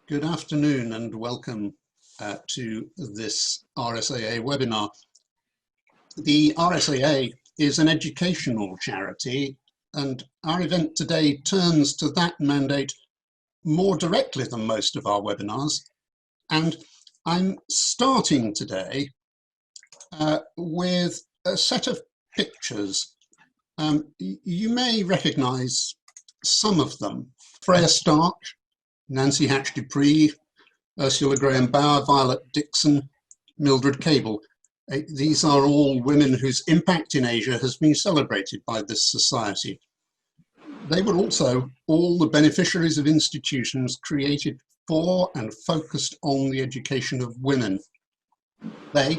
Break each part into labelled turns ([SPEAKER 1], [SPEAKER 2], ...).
[SPEAKER 1] Good afternoon and welcome to this RSAA webinar. The RSAA is an educational charity, and our event today turns to that mandate more directly than most of our webinars. And I'm starting today with a set of pictures. You may recognize some of them. Freya Stark, Nancy Hatch Dupree, Ursula Graham Bauer, Violet Dixon, Mildred Cable. These are all women whose impact in Asia has been celebrated by this society. They were also all the beneficiaries of institutions created for and focused on the education of women. They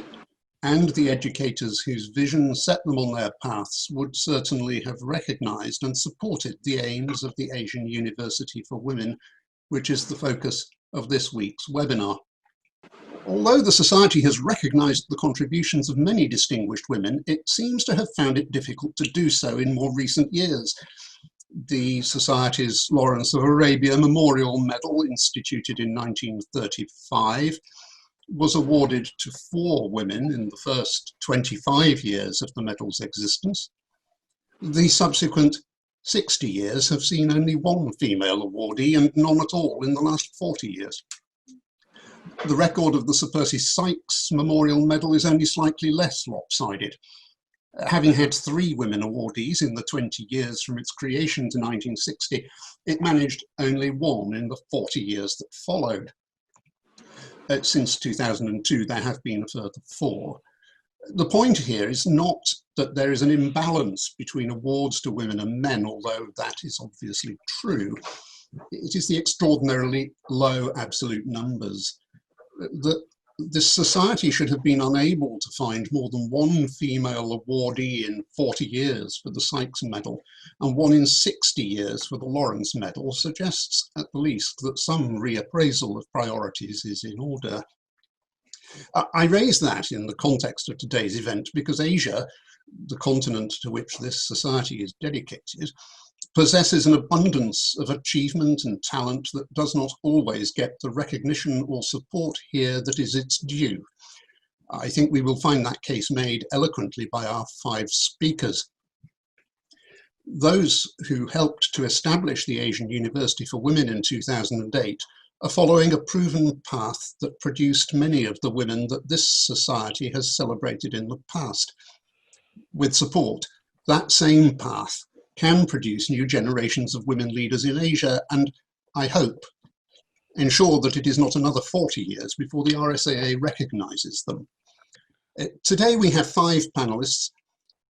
[SPEAKER 1] and the educators whose vision set them on their paths would certainly have recognized and supported the aims of the Asian University for Women, which is the focus of this week's webinar. Although the Society has recognized the contributions of many distinguished women, it seems to have found it difficult to do so in more recent years. The Society's Lawrence of Arabia Memorial Medal, instituted in 1935, was awarded to 4 women in the first 25 years of the medal's existence. The subsequent 60 years have seen only 1 female awardee and none at all in the last 40 years. The record of the Sir Percy Sykes Memorial Medal is only slightly less lopsided. Having had 3 women awardees in the 20 years from its creation to 1960, it managed only 1 in the 40 years that followed. Since 2002, there have been a further 4. The point here is not that there is an imbalance between awards to women and men, although that is obviously true. It is the extraordinarily low absolute numbers. This society should have been unable to find more than 1 female awardee in 40 years for the Sykes Medal, and 1 in 60 years for the Lawrence Medal suggests at least that some reappraisal of priorities is in order. I raise that in the context of today's event because Asia, the continent to which this society is dedicated, possesses an abundance of achievement and talent that does not always get the recognition or support here that is its due. I think we will find that case made eloquently by our 5 speakers. Those who helped to establish the Asian University for Women in 2008 are following a proven path that produced many of the women that this society has celebrated in the past. With support, that same path can produce new generations of women leaders in Asia and, I hope, ensure that it is not another 40 years before the RSAA recognizes them. Today we have 5 panelists.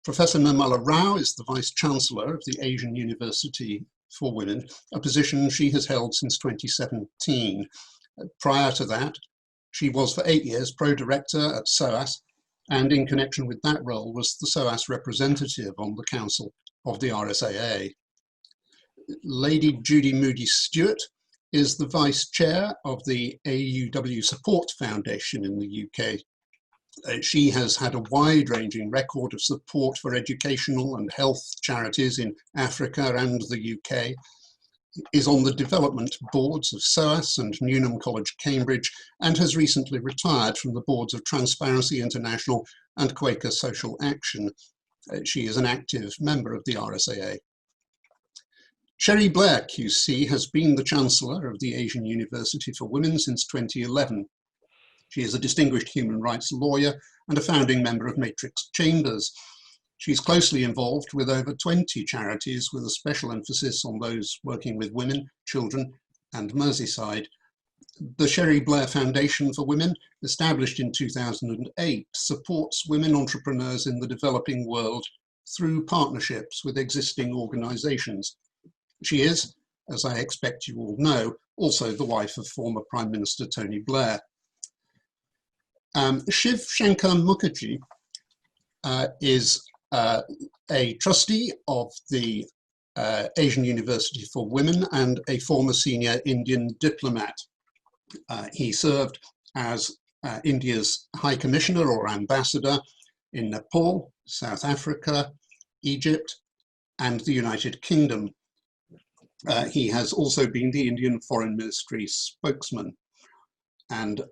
[SPEAKER 1] Professor Nirmala Rao is the Vice-Chancellor of the Asian University for Women, a position she has held since 2017. Prior to that, she was for 8 years Pro-Director at SOAS, and in connection with that role was the SOAS representative on the Council of the RSAA. Lady Judy Moody-Stuart is the Vice Chair of the AUW Support Foundation in the UK. She has had a wide-ranging record of support for educational and health charities in Africa and the UK, is on the development boards of SOAS and Newnham College, Cambridge, and has recently retired from the boards of Transparency International and Quaker Social Action. She is an active member of the RSAA. Cherie Blair QC has been the Chancellor of the Asian University for Women since 2011. She is a distinguished human rights lawyer and a founding member of Matrix Chambers. She's closely involved with over 20 charities with a special emphasis on those working with women, children, and Merseyside. The Cherie Blair Foundation for Women, established in 2008, supports women entrepreneurs in the developing world through partnerships with existing organisations. She is, as I expect you all know, also the wife of former Prime Minister Tony Blair. Shiv Shankar Mukherjee is a trustee of the Asian University for Women and a former senior Indian diplomat. He served as India's High Commissioner or Ambassador in Nepal, South Africa, Egypt, and the United Kingdom. He has also been the Indian Foreign Ministry spokesman, and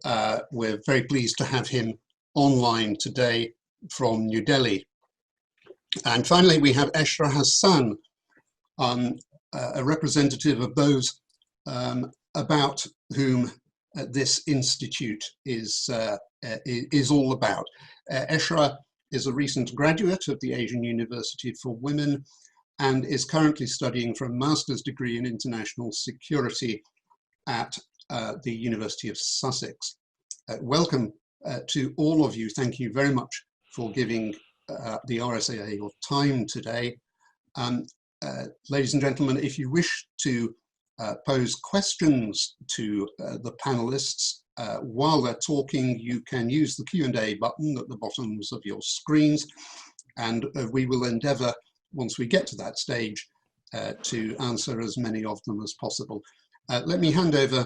[SPEAKER 1] we're very pleased to have him online today from New Delhi. And finally, we have Eshra Hassan, a representative of those about whom this institute is all about. Eshra is a recent graduate of the Asian University for Women and is currently studying for a master's degree in international security at the University of Sussex. Welcome to all of you. Thank you very much for giving the RSAA your time today. Ladies and gentlemen, if you wish to pose questions to the panelists while they're talking, you can use the Q&A button at the bottoms of your screens, and we will endeavour, once we get to that stage, to answer as many of them as possible. Let me hand over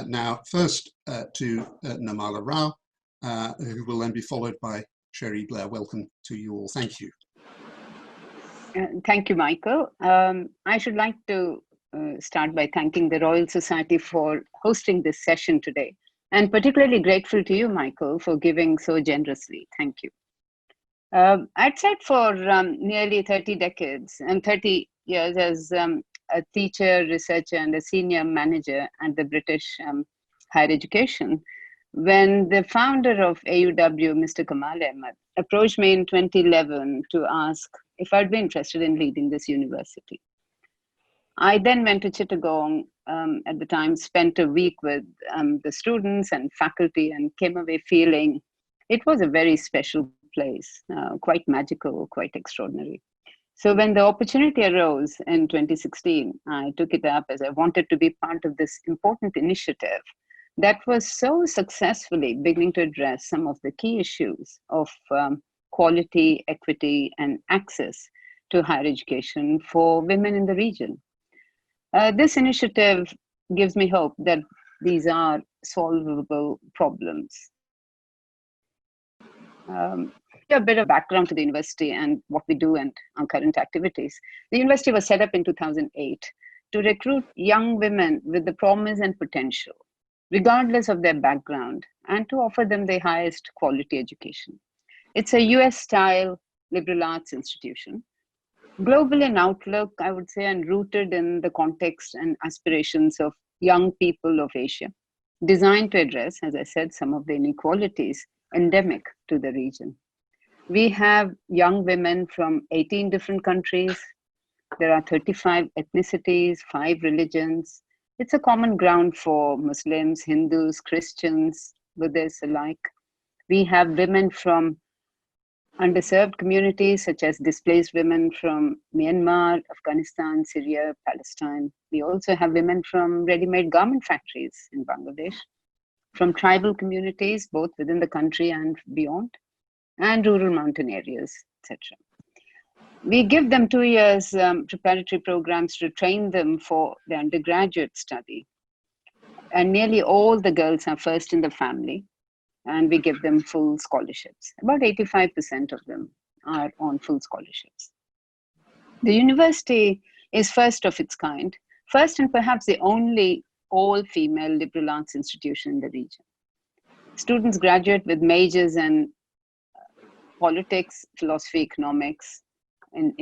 [SPEAKER 1] now first to Nirmala Rao, who will then be followed by Cherie. Blair, welcome to you all. Thank you.
[SPEAKER 2] Thank you, Michael. I should like to start by thanking the Royal Society for hosting this session today, and particularly grateful to you, Michael, for giving so generously. Thank you. I'd said for nearly 30 decades and 30 years as a teacher, researcher, and a senior manager at the British higher education, when the founder of AUW, Mr. Kamal Ahmed, approached me in 2011 to ask if I'd be interested in leading this university. I then went to Chittagong at the time, spent a week with the students and faculty, and came away feeling it was a very special place, quite magical, quite extraordinary. So when the opportunity arose in 2016, I took it up as I wanted to be part of this important initiative that was so successfully beginning to address some of the key issues of quality, equity, and access to higher education for women in the region. This initiative gives me hope that these are solvable problems. A bit of background to the university and what we do and our current activities. The university was set up in 2008 to recruit young women with the promise and potential, regardless of their background, and to offer them the highest quality education. It's a US-style liberal arts institution, global in outlook, I would say, and rooted in the context and aspirations of young people of Asia, designed to address, as I said, some of the inequalities endemic to the region. We have young women from 18 different countries. There are 35 ethnicities, 5 religions. It's a common ground for Muslims, Hindus, Christians, Buddhists alike. We have women from underserved communities, such as displaced women from Myanmar, Afghanistan, Syria, Palestine. We also have women from ready-made garment factories in Bangladesh, from tribal communities, both within the country and beyond, and rural mountain areas, etc. We give them 2 years preparatory programs to train them for the undergraduate study. And nearly all the girls are first in the family, and we give them full scholarships. About 85% of them are on full scholarships. The university is first of its kind, first and perhaps the only all-female liberal arts institution in the region. Students graduate with majors in politics, philosophy, economics, in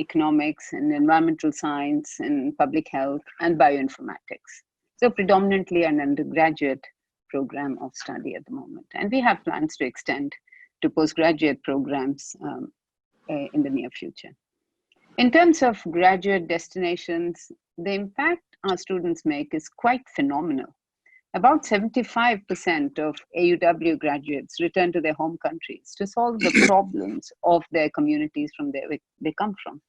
[SPEAKER 2] environmental science, in public health, and bioinformatics. So predominantly an undergraduate program of study at the moment. And we have plans to extend to postgraduate programs in the near future. In terms of graduate destinations, the impact our students make is quite phenomenal. About 75% of AUW graduates return to their home countries to solve the problems of their communities from where they come from.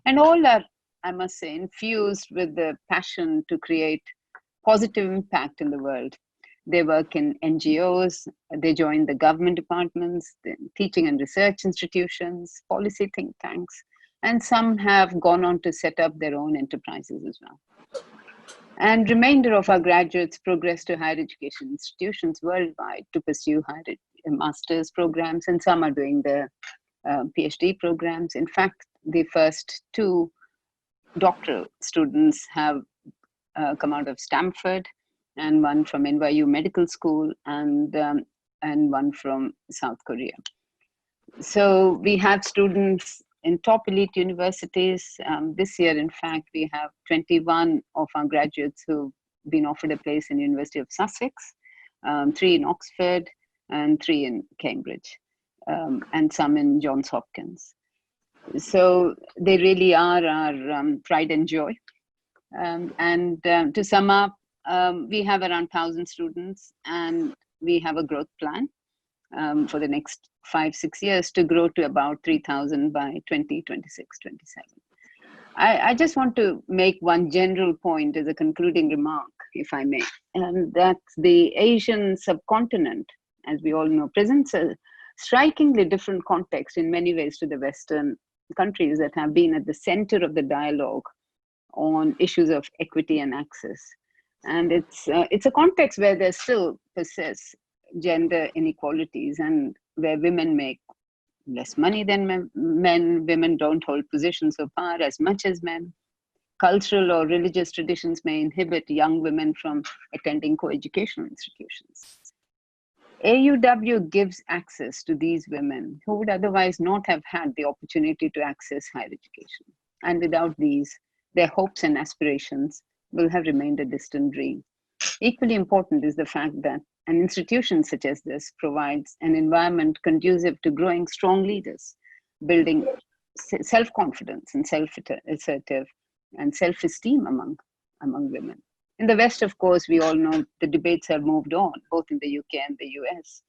[SPEAKER 2] And all are, I must say, infused with the passion to create positive impact in the world. They work in NGOs, they join the government departments, the teaching and research institutions, policy think tanks, and some have gone on to set up their own enterprises as well. And remainder of our graduates progress to higher education institutions worldwide to pursue higher master's programs, and some are doing the PhD programs. In fact, the first 2 doctoral students have come out of Stanford, and one from NYU Medical School, and one from South Korea. So we have students in top elite universities. This year, in fact, we have 21 of our graduates who've been offered a place in University of Sussex, 3 in Oxford, and 3 in Cambridge, and some in Johns Hopkins. So they really are our pride and joy. To sum up, we have around 1,000 students, and we have a growth plan for the next 5-6 years to grow to about 3,000 by 2026, 27. I just want to make one general point as a concluding remark, if I may, and that's the Asian subcontinent, as we all know, presents a strikingly different context in many ways to the Western countries that have been at the center of the dialogue on issues of equity and access. And it's a context where there still persists gender inequalities, and where women make less money than men, women don't hold positions of power as much as men. Cultural or religious traditions may inhibit young women from attending co-educational institutions. AUW gives access to these women who would otherwise not have had the opportunity to access higher education. And without these, their hopes and aspirations will have remained a distant dream. Equally important is the fact that an institution such as this provides an environment conducive to growing strong leaders, building self-confidence and self-assertive and self-esteem among women. In the West, of course, we all know the debates have moved on, both in the UK and the US,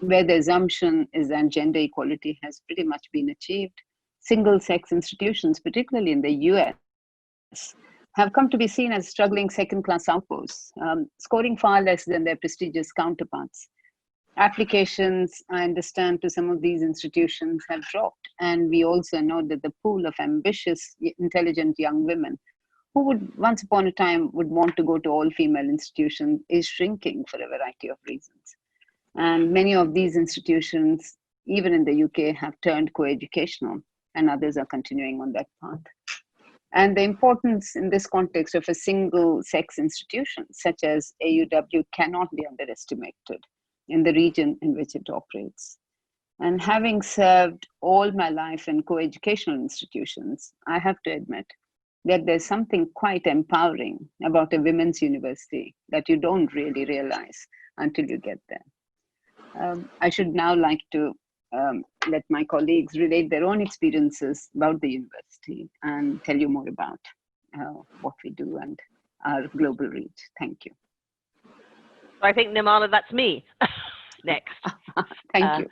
[SPEAKER 2] where the assumption is that gender equality has pretty much been achieved. Single-sex institutions, particularly in the US, have come to be seen as struggling second-class outposts, scoring far less than their prestigious counterparts. Applications, I understand, to some of these institutions have dropped, and we also know that the pool of ambitious, intelligent young women who would once upon a time would want to go to all-female institutions is shrinking for a variety of reasons. And many of these institutions, even in the UK, have turned co-educational, and others are continuing on that path. And the importance in this context of a single-sex institution, such as AUW, cannot be underestimated in the region in which it operates. And having served all my life in co-educational institutions, I have to admit that there's something quite empowering about a women's university that you don't really realize until you get there. I should now like to let my colleagues relate their own experiences about the university and tell you more about what we do and our global reach. Thank you.
[SPEAKER 3] I think, Nirmala, that's me next.
[SPEAKER 2] Thank you.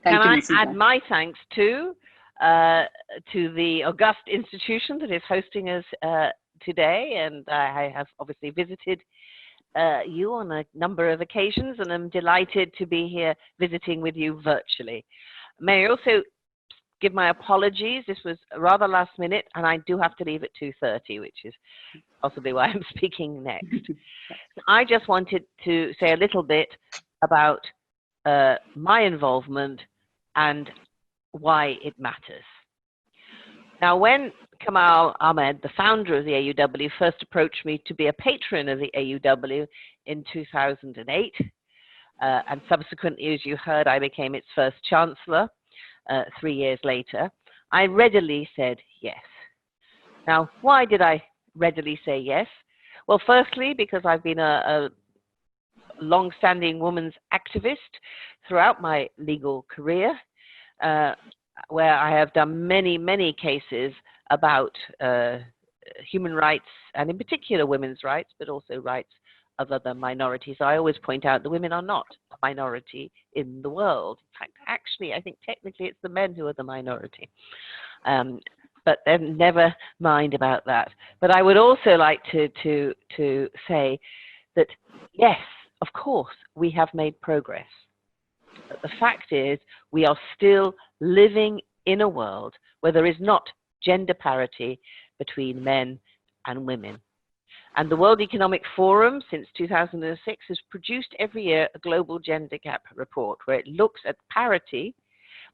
[SPEAKER 3] Can I add my thanks to the august institution that is hosting us today, and I have obviously visited you on a number of occasions, and I'm delighted to be here visiting with you virtually. May I also give my apologies? This was rather last minute, and I do have to leave at 2:30, which is possibly why I'm speaking next. I just wanted to say a little bit about my involvement and why it matters. Now, when Kamal Ahmed, the founder of the AUW, first approached me to be a patron of the AUW in 2008, and subsequently, as you heard, I became its first chancellor 3 years later, I readily said yes. Now, why did I readily say yes? Well, firstly, because I've been a long-standing women's activist throughout my legal career, where I have done many, many cases about human rights, and in particular women's rights, but also rights of other minorities. I always point out that women are not a minority in the world. In fact, actually, I think technically it's the men who are the minority. But then never mind about that. But I would also like to say that, yes, of course, we have made progress. But the fact is, we are still living in a world where there is not gender parity between men and women. And the World Economic Forum, since 2006, has produced every year a global gender gap report where it looks at parity,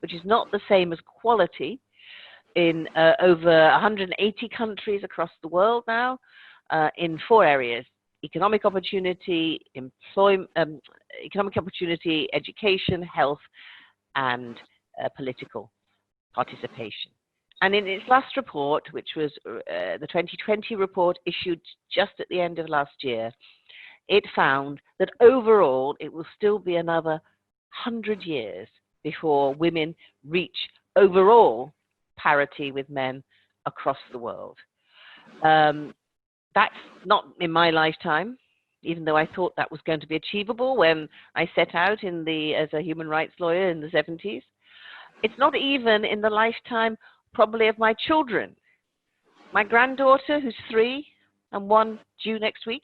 [SPEAKER 3] which is not the same as quality, in over 180 countries across the world now, in 4 areas: economic opportunity, economic opportunity, education, health, and political participation. And in its last report, which was the 2020 report issued just at the end of last year, it found that overall it will still be another 100 years before women reach overall parity with men across the world. That's not in my lifetime, even though I thought that was going to be achievable when I set out as a human rights lawyer in the 70s. It's not even in the lifetime probably of my children. My granddaughter, who's 3 and 1 due next week,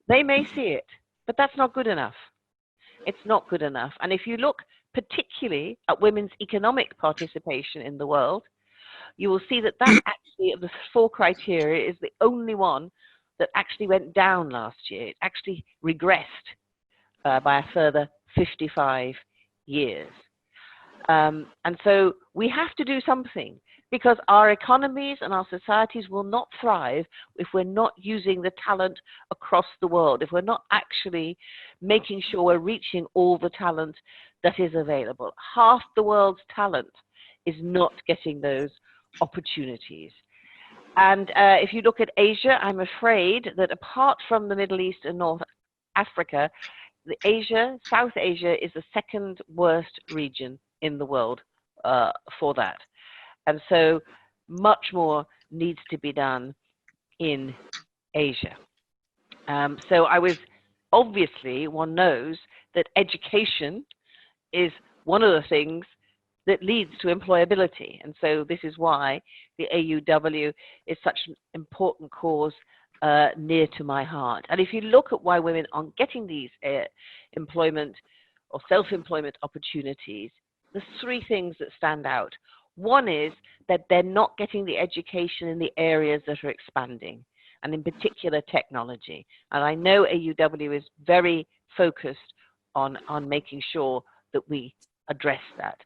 [SPEAKER 3] they may see it, but that's not good enough. It's not good enough. And if you look particularly at women's economic participation in the world, you will see that actually, of the 4 criteria, is the only one that actually went down last year. It actually regressed by a further 55 years. And so we have to do something, because our economies and our societies will not thrive if we're not using the talent across the world, if we're not actually making sure we're reaching all the talent that is available. Half the world's talent is not getting those opportunities. And if you look at Asia, I'm afraid that apart from the Middle East and North Africa, South Asia is the 2nd worst region in the world for that. And so much more needs to be done in Asia. So obviously, one knows that education is one of the things that leads to employability. And so this is why the AUW is such an important cause near to my heart. And if you look at why women aren't getting these employment or self-employment opportunities, there's 3 things that stand out. One is that they're not getting the education in the areas that are expanding, and in particular technology. And I know AUW is very focused on making sure that we address that.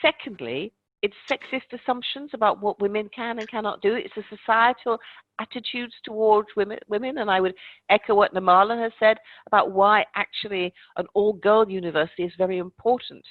[SPEAKER 3] Secondly, it's sexist assumptions about what women can and cannot do. It's the societal attitudes towards women, and I would echo what Nirmala has said about why actually an all-girl university is very important,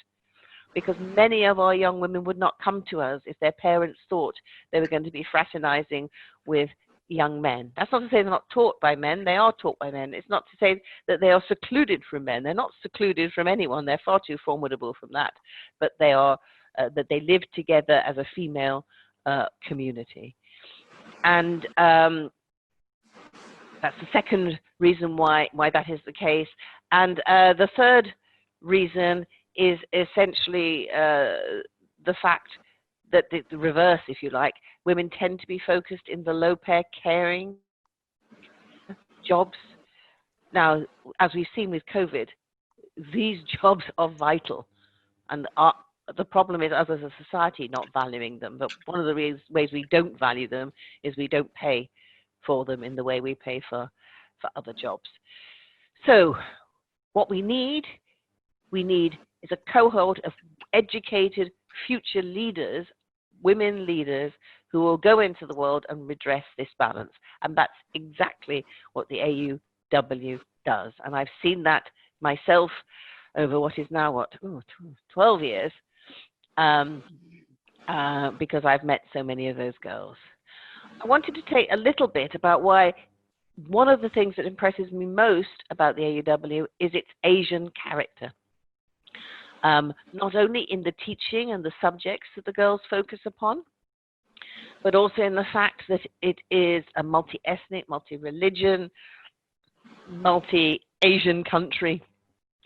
[SPEAKER 3] because many of our young women would not come to us if their parents thought they were going to be fraternizing with young men. That's not to say they're not taught by men. They are taught by men. It's not to say that they are secluded from men. They're not secluded from anyone. They're far too formidable from that. But they are that they live together as a female community. And that's the second reason why that is the case. And the third reason is essentially the fact that the reverse, if you like, women tend to be focused in the low-pay caring jobs. Now, as we've seen with COVID, these jobs are vital, and the problem is us as a society not valuing them. But one of the ways we don't value them is we don't pay for them in the way we pay for other jobs. So what we need is a cohort of educated future leaders, women leaders, who will go into the world and redress this balance. And that's exactly what the AUW does. And I've seen that myself over what is now, 12 years, because I've met so many of those girls. I wanted to take a little bit about why one of the things that impresses me most about the AUW is its Asian character. Not only in the teaching and the subjects that the girls focus upon, but also in the fact that it is a multi-ethnic, multi-religion, multi-Asian country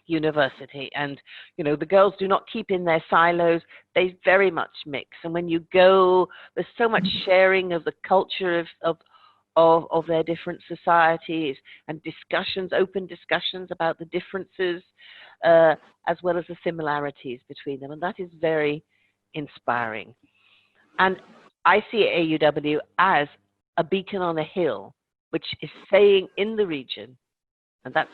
[SPEAKER 3] university. And, you know, the girls do not keep in their silos. They very much mix. And when you go, there's so much sharing of the culture of their different societies, and discussions, open discussions about the differences, as well as the similarities between them. And that is very inspiring. And I see AUW as a beacon on a hill, which is saying in the region, and that's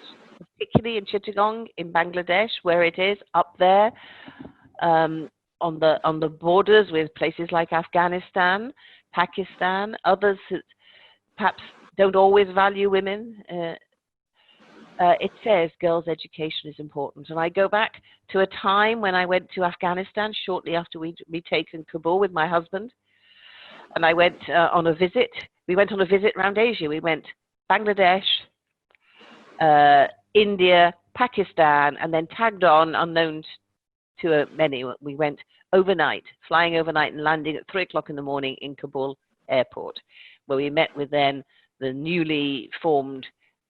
[SPEAKER 3] particularly in Chittagong in Bangladesh, where it is up there on the borders with places like Afghanistan, Pakistan, others that perhaps don't always value women. It says girls' education is important. And I go back to a time when I went to Afghanistan shortly after we'd taken Kabul with my husband. And I went on a visit. We went on a visit around Asia. We went Bangladesh, India, Pakistan, and then tagged on, unknown to many. We went overnight, flying overnight and landing at 3 o'clock in the morning in Kabul airport, where we met with then the newly formed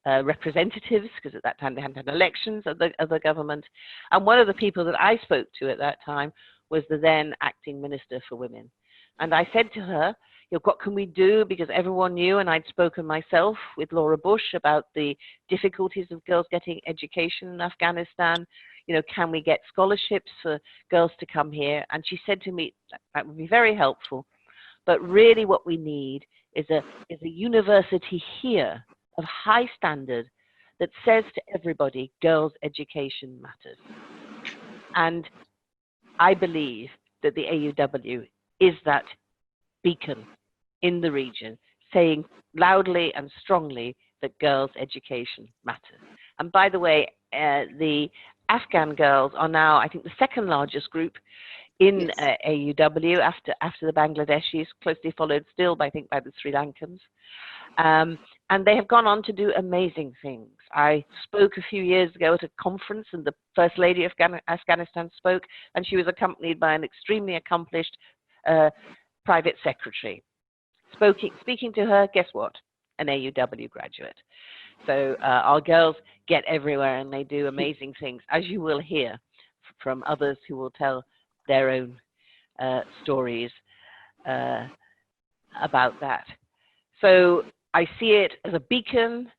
[SPEAKER 3] representatives, because at that time they hadn't had elections of the government. And one of the people that I spoke to at that time was the then acting Minister for Women. And I said to her, what can we do? Because everyone knew, and I'd spoken myself with Laura Bush about the difficulties of girls getting education in Afghanistan. Can we get scholarships for girls to come here? And she said to me, that would be very helpful. But really what we need is a university here of high standard that says to everybody, girls' education matters. And I believe that the AUW is that beacon in the region, saying loudly and strongly that girls' education matters. And by the way, the Afghan girls are now, I think, the second largest group in AUW after the Bangladeshis, closely followed still, I think, by the Sri Lankans. And they have gone on to do amazing things. I spoke a few years ago at a conference, and the First Lady of Afghanistan spoke, and she was accompanied by an extremely accomplished private secretary. Speaking to her, guess what? An AUW graduate. So our girls get everywhere, and they do amazing things, as you will hear from others who will tell their own stories about that. So I see it as a beacon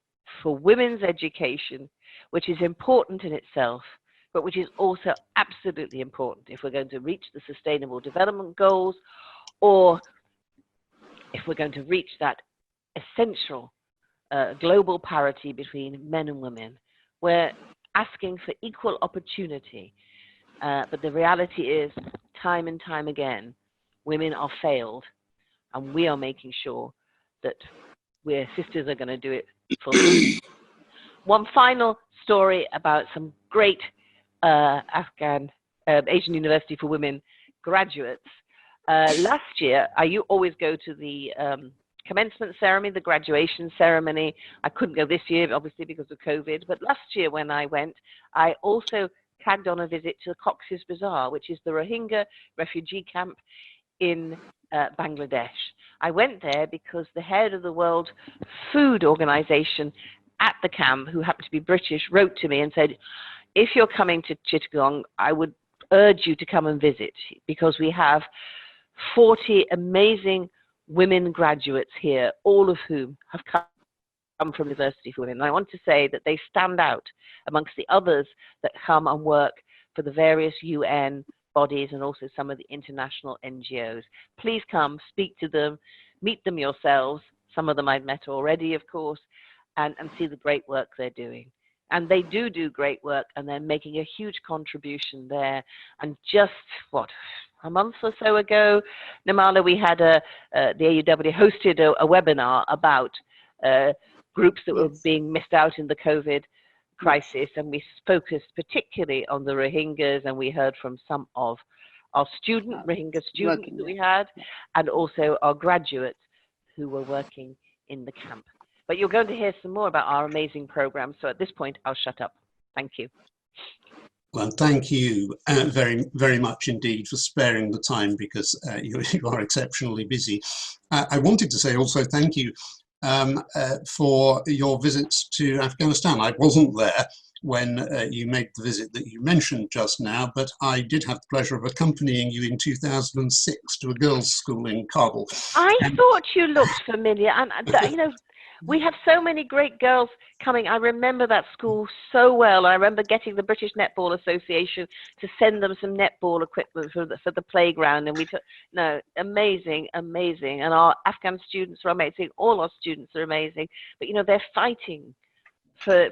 [SPEAKER 3] for women's education, which is important in itself, but which is also absolutely important if we're going to reach the Sustainable Development Goals, or if we're going to reach that essential global parity between men and women. We're asking for equal opportunity, but the reality is, time and time again, women are failed, and we are making sure that we're sisters are going to do it for them. One final story about some great Asian University for Women graduates. Last year, I always go to the commencement ceremony, the graduation ceremony. I couldn't go this year, obviously, because of COVID. But last year when I went, I also tagged on a visit to Cox's Bazar, which is the Rohingya refugee camp in Bangladesh. I went there because the head of the World Food Organization at the camp, who happened to be British, wrote to me and said, if you're coming to Chittagong, I would urge you to come and visit, because we have 40 amazing women graduates here, all of whom have come from University for Women. And I want to say that they stand out amongst the others that come and work for the various UN bodies and also some of the international NGOs. Please come, speak to them, meet them yourselves. Some of them I've met already, of course, and see the great work they're doing. And they do great work, and they're making a huge contribution there. And just, a month or so ago, Nirmala, we had the AUW hosted a webinar about groups that were being missed out in the COVID crisis, and we focused particularly on the Rohingyas, and we heard from some of our Rohingya students that we had, and also our graduates who were working in the camp. But you're going to hear some more about our amazing program, so at this point, I'll shut up. Thank you.
[SPEAKER 1] Well, thank you very, very much indeed for sparing the time, because you are exceptionally busy. I wanted to say also thank you for your visits to Afghanistan. I wasn't there when you made the visit that you mentioned just now, but I did have the pleasure of accompanying you in 2006 to a girls' school in Kabul.
[SPEAKER 3] I thought you looked familiar, and you know, we have so many great girls coming. I remember that school so well. I remember getting the British Netball Association to send them some netball equipment for the playground, and we took, amazing, amazing. And our Afghan students are amazing. All our students are amazing. But, you know, they're fighting to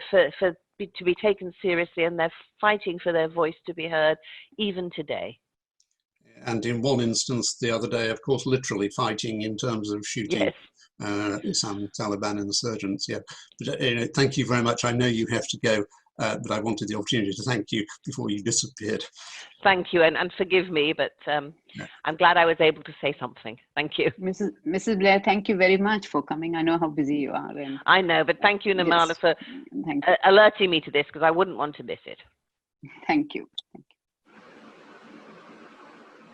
[SPEAKER 3] be taken seriously, and they're fighting for their voice to be heard even today.
[SPEAKER 1] And in one instance the other day, of course, literally fighting in terms of shooting some Taliban insurgents. Yeah, but thank you very much. I know you have to go, but I wanted the opportunity to thank you before you disappeared.
[SPEAKER 3] Thank you, and forgive me, but I'm glad I was able to say something. Thank you.
[SPEAKER 2] Mrs. Blair, thank you very much for coming. I know how busy you are. And
[SPEAKER 3] I know, but thank you, Nirmala,
[SPEAKER 2] yes,
[SPEAKER 3] for alerting me to this, because I wouldn't want to miss it.
[SPEAKER 2] Thank you.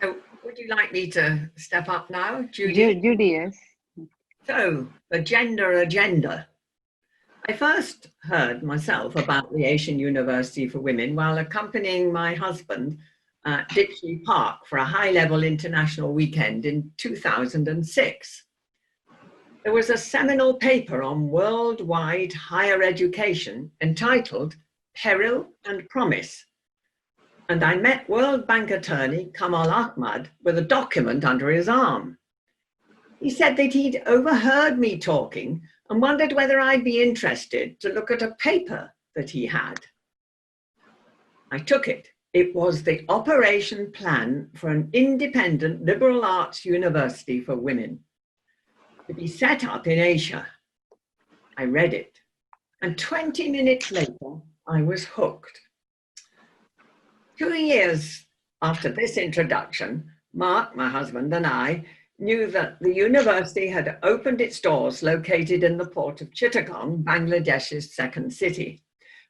[SPEAKER 4] So, would you like me to step up now, Judy?
[SPEAKER 2] Judy, yes.
[SPEAKER 4] So, the gender agenda. I first heard myself about the Asian University for Women while accompanying my husband at Ditchley Park for a high-level international weekend in 2006. There was a seminal paper on worldwide higher education entitled Peril and Promise. And I met World Bank attorney Kamal Ahmad with a document under his arm. He said that he'd overheard me talking and wondered whether I'd be interested to look at a paper that he had. I took it. It was the operation plan for an independent liberal arts university for women to be set up in Asia. I read it, and 20 minutes later, I was hooked. 2 years after this introduction, Mark, my husband, and I knew that the university had opened its doors located in the port of Chittagong, Bangladesh's second city,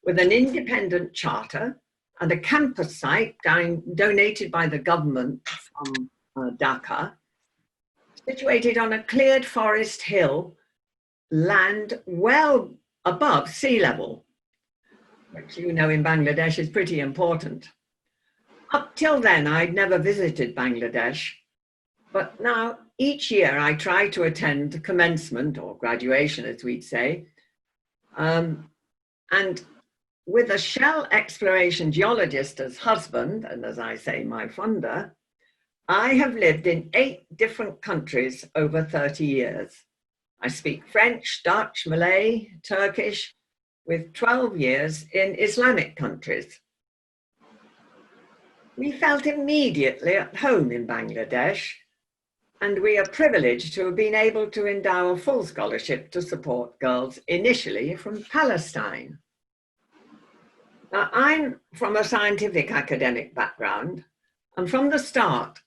[SPEAKER 4] with an independent charter and a campus site donated by the government from Dhaka, situated on a cleared forest hill, land well above sea level, which you know in Bangladesh is pretty important. Up till then, I'd never visited Bangladesh, but now each year I try to attend commencement or graduation, as we'd say. And with a shell exploration geologist as husband, and as I say, my funder, I have lived in 8 different countries over 30 years. I speak French, Dutch, Malay, Turkish, with 12 years in Islamic countries. We felt immediately at home in Bangladesh, and we are privileged to have been able to endow a full scholarship to support girls initially from Palestine. Now, I'm from a scientific academic background, and from the start,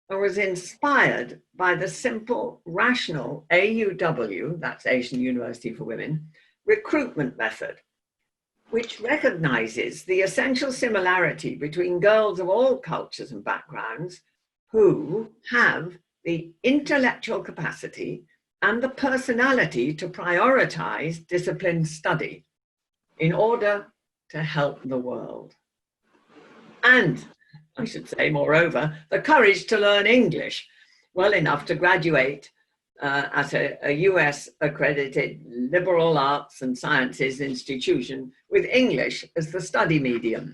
[SPEAKER 4] I was inspired by the simple, rational AUW, that's Asian University for Women, recruitment method, which recognizes the essential similarity between girls of all cultures and backgrounds who have the intellectual capacity and the personality to prioritize disciplined study in order to help the world. And I should say, moreover, the courage to learn English well enough to graduate at a US accredited liberal arts and sciences institution with English as the study medium.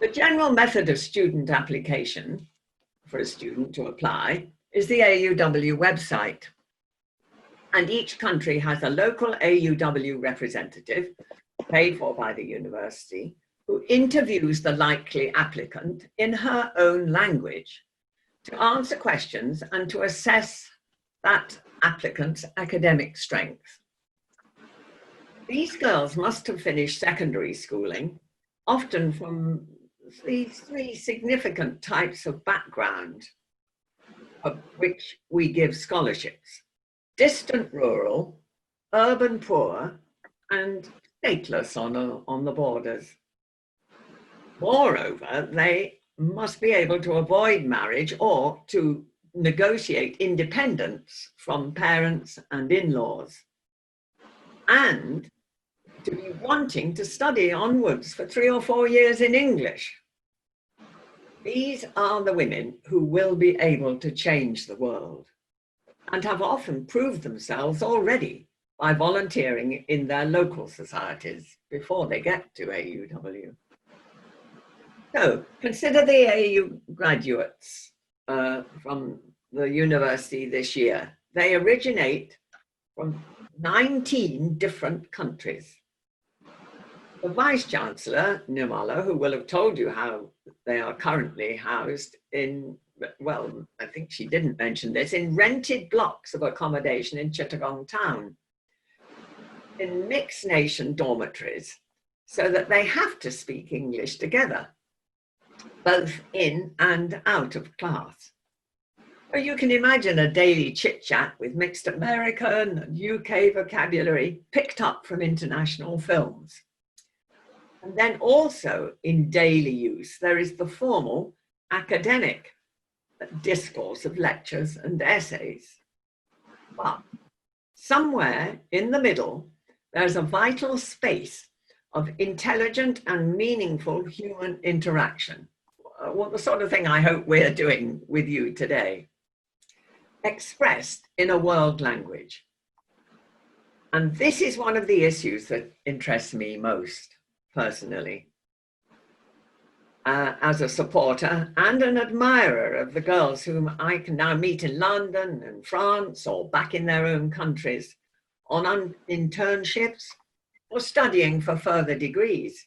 [SPEAKER 4] The general method of student application for a student to apply is the AUW website. And each country has a local AUW representative, paid for by the university, who interviews the likely applicant in her own language to answer questions and to assess that applicant's academic strength. These girls must have finished secondary schooling, often from these 3 significant types of background, of which we give scholarships: distant rural, urban poor, and stateless on the borders. Moreover, they must be able to avoid marriage or to negotiate independence from parents and in-laws, and to be wanting to study onwards for 3 or 4 years in English. These are the women who will be able to change the world and have often proved themselves already by volunteering in their local societies before they get to AUW. So consider the AU graduates from the university this year. They originate from 19 different countries. The Vice-Chancellor, Nirmala, who will have told you how they are currently housed in, well, I think she didn't mention this, in rented blocks of accommodation in Chittagong town, in mixed nation dormitories, so that they have to speak English together, both in and out of class. So you can imagine a daily chit-chat with mixed American and UK vocabulary picked up from international films. And then also in daily use, there is the formal academic discourse of lectures and essays. But somewhere in the middle, there's a vital space of intelligent and meaningful human interaction. Well, the sort of thing I hope we're doing with you today, expressed in a world language. And this is one of the issues that interests me most personally, as a supporter and an admirer of the girls whom I can now meet in London and France or back in their own countries on internships or studying for further degrees.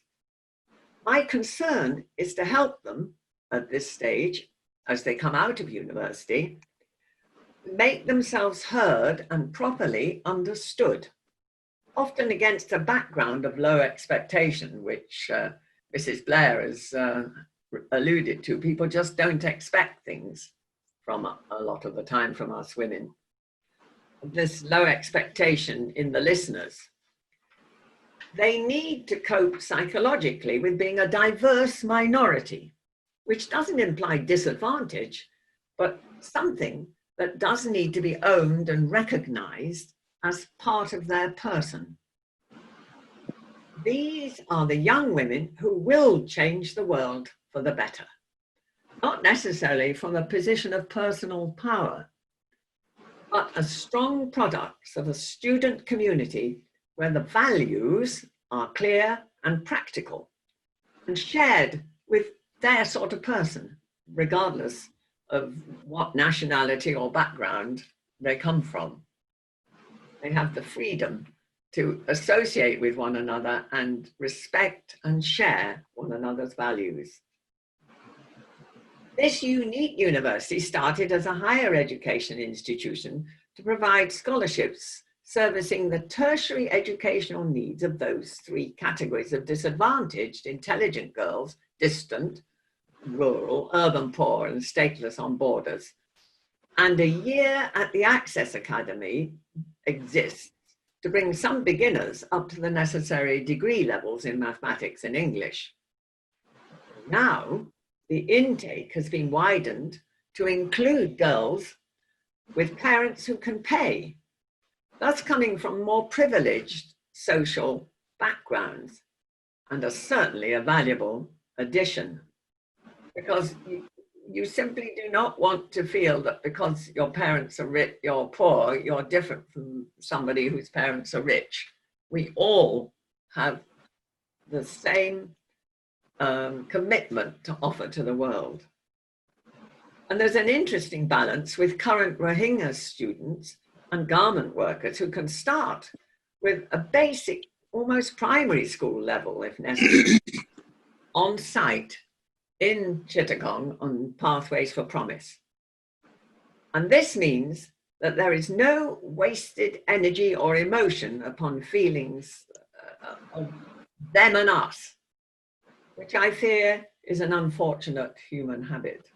[SPEAKER 4] My concern is to help them at this stage, as they come out of university, make themselves heard and properly understood, often against a background of low expectation, which Mrs. Blair has alluded to. People just don't expect things from a lot of the time from us women. This low expectation in the listeners. They need to cope psychologically with being a diverse minority, which doesn't imply disadvantage, but something that does need to be owned and recognized as part of their person. These are the young women who will change the world for the better, not necessarily from a position of personal power, but as strong products of a student community where the values are clear and practical and shared with their sort of person, regardless of what nationality or background they come from. They have the freedom to associate with one another and respect and share one another's values. This unique university started as a higher education institution to provide scholarships servicing the tertiary educational needs of those three categories of disadvantaged, intelligent girls, distant, rural, urban poor, and stateless on borders. And a year at the Access Academy exists to bring some beginners up to the necessary degree levels in mathematics and English. Now, the intake has been widened to include girls with parents who can pay, thus coming from more privileged social backgrounds, and are certainly a valuable addition, because you simply do not want to feel that because your parents are rich, you're poor, you're different from somebody whose parents are rich. We all have the same commitment to offer to the world. And there's an interesting balance with current Rohingya students and garment workers who can start with a basic, almost primary school level, if necessary, on site in Chittagong on Pathways for Promise. And this means that there is no wasted energy or emotion upon feelings of them and us, which I fear is an unfortunate human habit.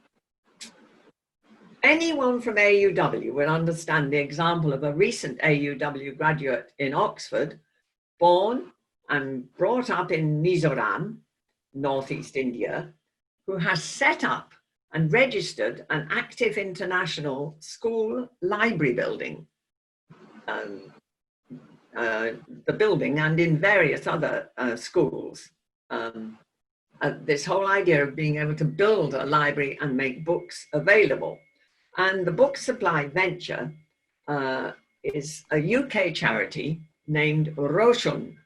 [SPEAKER 4] Anyone from AUW will understand the example of a recent AUW graduate in Oxford, born and brought up in Mizoram, Northeast India, who has set up and registered an active international school library building, the building and in various other schools. This whole idea of being able to build a library and make books available. And the Book Supply Venture is a UK charity named Roshun,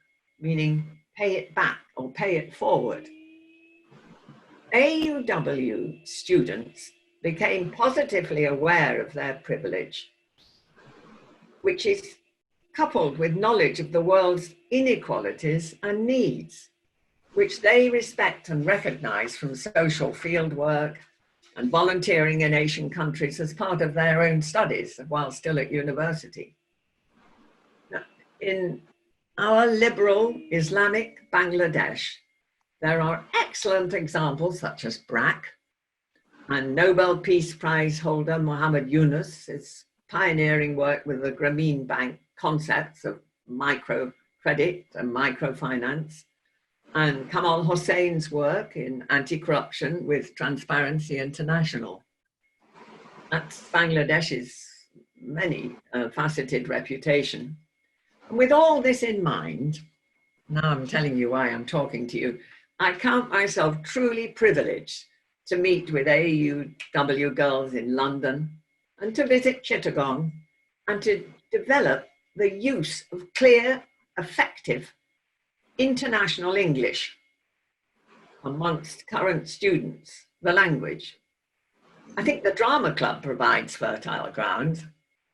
[SPEAKER 4] meaning pay it back or pay it forward. AUW students became positively aware of their privilege, which is coupled with knowledge of the world's inequalities and needs. which they respect and recognize from social field work and volunteering in Asian countries as part of their own studies while still at university. Now, in our liberal Islamic Bangladesh, there are excellent examples such as BRAC and Nobel Peace Prize holder Muhammad Yunus's pioneering work with the Grameen Bank concepts of microcredit and microfinance, and Kamal Hossein's work in anti-corruption with Transparency International. That's Bangladesh's many faceted reputation. And with all this in mind, now I'm telling you why I'm talking to you, I count myself truly privileged to meet with AUW girls in London and to visit Chittagong and to develop the use of clear, effective international English amongst current students, the language. I think the drama club provides fertile ground.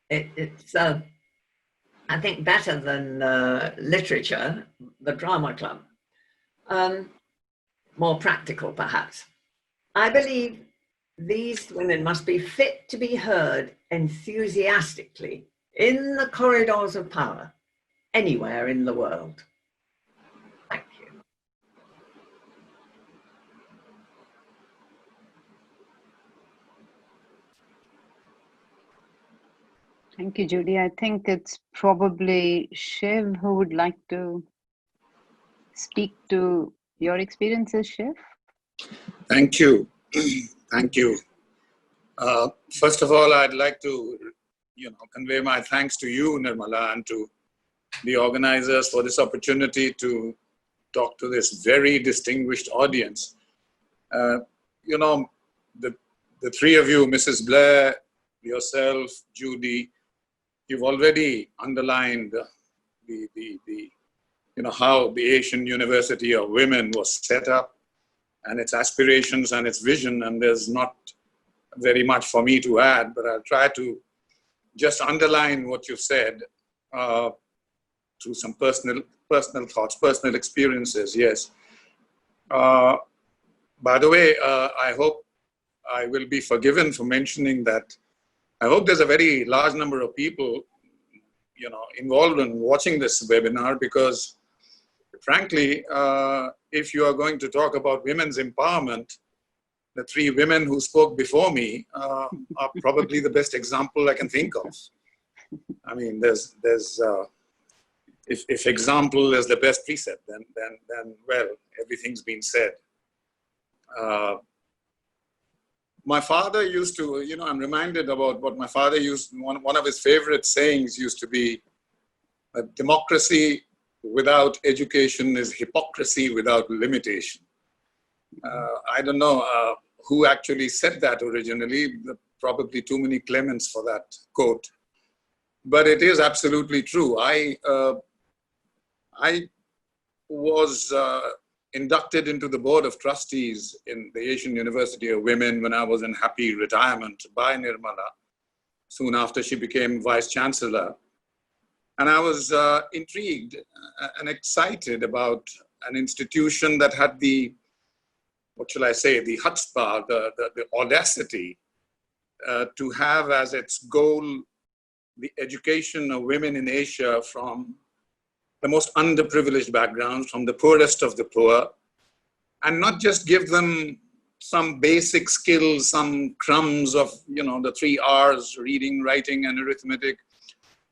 [SPEAKER 4] It's I think better than literature, the drama club. More practical perhaps. I believe these women must be fit to be heard enthusiastically in the corridors of power, anywhere in the world. Thank you.
[SPEAKER 2] Thank you, Judy. I think it's probably Shiv who would like to speak to your experiences, Shiv.
[SPEAKER 5] Thank you. Thank you. First of all, I'd like to convey my thanks to you, Nirmala, and to the organizers for this opportunity to talk to this very distinguished audience. The three of you, Mrs. Blair, yourself, Judy, you've already underlined how the Asian University of Women was set up and its aspirations and its vision, and there's not very much for me to add, but I'll try to just underline what you said through some personal thoughts, personal experiences, yes. By the way, I hope I will be forgiven for mentioning that I hope there's a very large number of people, involved in watching this webinar, because frankly, if you are going to talk about women's empowerment, the three women who spoke before me are probably the best example I can think of. I mean, if example is the best precept, then well, everything's been said. My father used to, I'm reminded about what my father used, one of his favorite sayings used to be, democracy without education is hypocrisy without limitation. I don't know who actually said that originally, probably too many Clements for that quote, but it is absolutely true. I was inducted into the board of trustees in the Asian University of Women when I was in happy retirement by Nirmala, soon after she became vice chancellor. And I was intrigued and excited about an institution that had the, what shall I say, the chutzpah, the audacity to have as its goal the education of women in Asia from the most underprivileged backgrounds, from the poorest of the poor, and not just give them some basic skills, some crumbs of, the 3 R's, reading, writing, and arithmetic,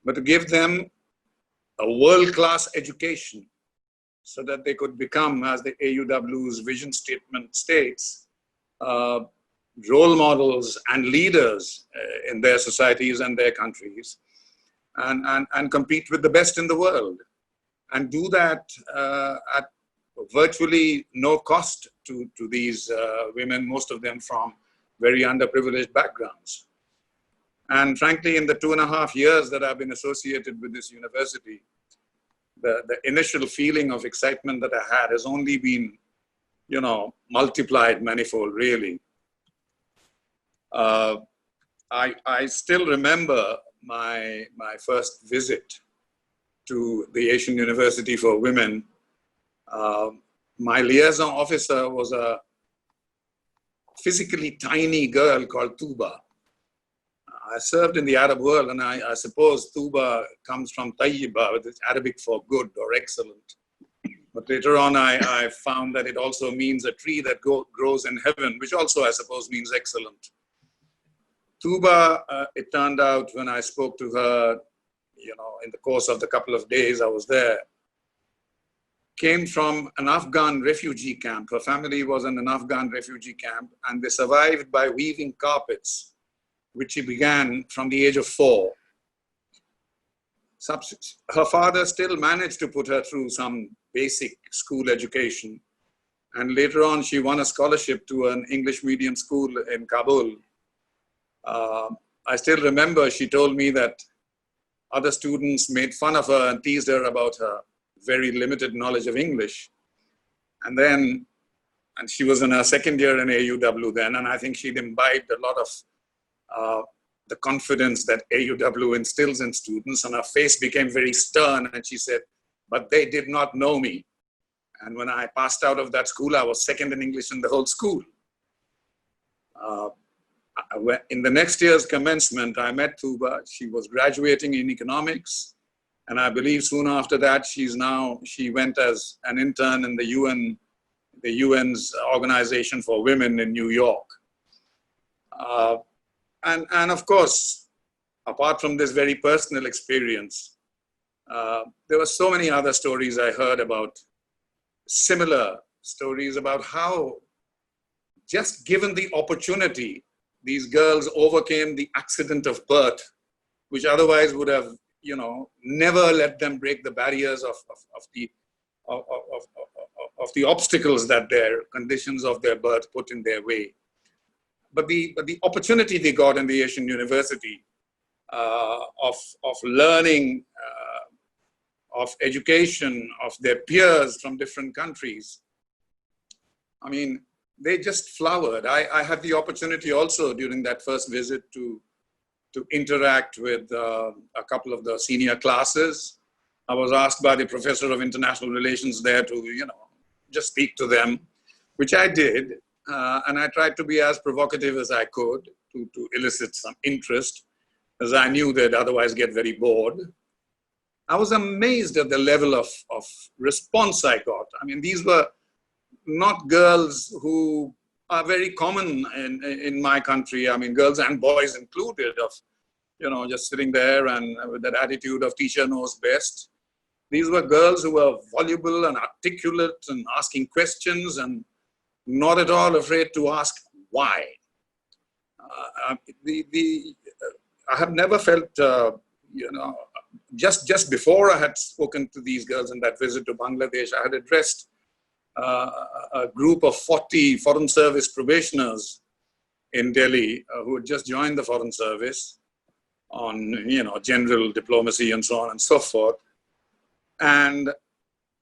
[SPEAKER 5] but to give them a world-class education so that they could become, as the AUW's vision statement states, role models and leaders in their societies and their countries, and compete with the best in the world. And do that at virtually no cost to these women, most of them from very underprivileged backgrounds. And frankly, in the 2.5 years that I've been associated with this university, the initial feeling of excitement that I had has only been, multiplied manifold, really. I still remember my first visit to the Asian University for Women. My liaison officer was a physically tiny girl called Tuba. I served in the Arab world, and I suppose Tuba comes from Tayyiba, which is Arabic for good or excellent. But later on, I found that it also means a tree that grows in heaven, which also, I suppose, means excellent. Tuba, it turned out when I spoke to her, in the course of the couple of days I was there, came from an Afghan refugee camp. Her family was in an Afghan refugee camp, and they survived by weaving carpets, which she began from the age of 4. Her father still managed to put her through some basic school education. And later on, she won a scholarship to an English medium school in Kabul. I still remember she told me that other students made fun of her and teased her about her very limited knowledge of English. And she was in her second year in AUW then, and I think she'd imbibed a lot of the confidence that AUW instills in students, and her face became very stern, and she said, "But they did not know me. And when I passed out of that school, I was second in English in the whole school." In the next year's commencement, I met Tuba. She was graduating in economics, and I believe soon after that, she went as an intern in the UN's Organization for Women in New York. And of course, apart from this very personal experience, there were so many other stories I heard about, similar stories about how, just given the opportunity, these girls overcame the accident of birth, which otherwise would have, never let them break the barriers of the obstacles that their conditions of their birth put in their way. But the opportunity they got in the Asian University of learning, of education, of their peers from different countries, I mean, they just flowered. I had the opportunity also during that first visit to interact with a couple of the senior classes. I was asked by the professor of international relations there to, just speak to them, which I did. And I tried to be as provocative as I could to elicit some interest, as I knew they'd otherwise get very bored. I was amazed at the level of response I got. I mean, these were not girls who are very common in my country. I mean, girls and boys included, of, just sitting there and with that attitude of teacher knows best. These were girls who were voluble and articulate and asking questions and not at all afraid to ask why. I have never felt, just before I had spoken to these girls in that visit to Bangladesh, I had addressed a group of 40 Foreign Service probationers in Delhi who had just joined the Foreign Service on, general diplomacy and so on and so forth. And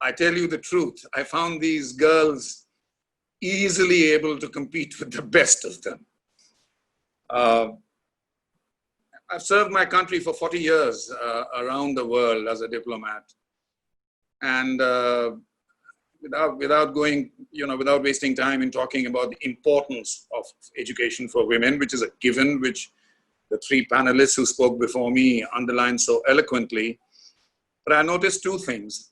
[SPEAKER 5] I tell you the truth, I found these girls easily able to compete with the best of them. I've served my country for 40 years around the world as a diplomat. And without wasting time in talking about the importance of education for women, which is a given, which the 3 panelists who spoke before me underlined so eloquently. But I noticed 2 things,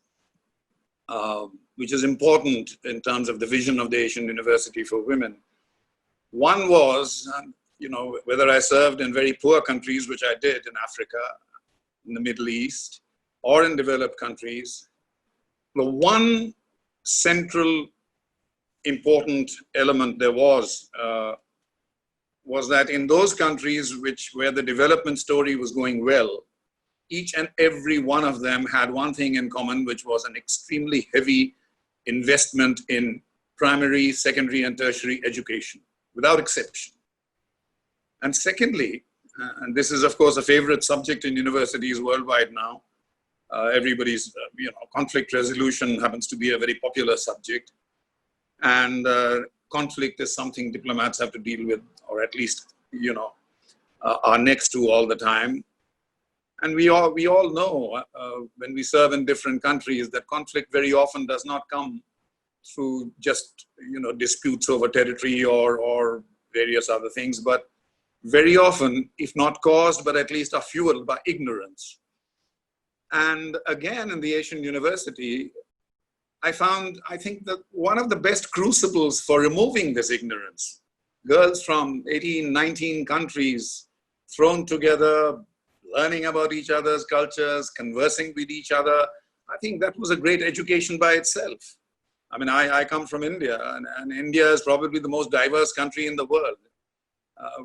[SPEAKER 5] which is important in terms of the vision of the Asian University for Women. One was, whether I served in very poor countries, which I did in Africa, in the Middle East, or in developed countries, the one central important element there was that in those countries where the development story was going well, each and every one of them had one thing in common, which was an extremely heavy investment in primary, secondary, and tertiary education, without exception. And secondly, and this is of course a favorite subject in universities worldwide now, everybody's, conflict resolution happens to be a very popular subject. And conflict is something diplomats have to deal with, or at least, are next to all the time. And we all know when we serve in different countries that conflict very often does not come through just, disputes over territory or various other things, but very often, if not caused, but at least are fueled by ignorance. And again, in the Asian university, I think that one of the best crucibles for removing this ignorance, girls from 18, 19 countries thrown together, learning about each other's cultures, conversing with each other, I think that was a great education by itself. I mean, I come from India, and India is probably the most diverse country in the world.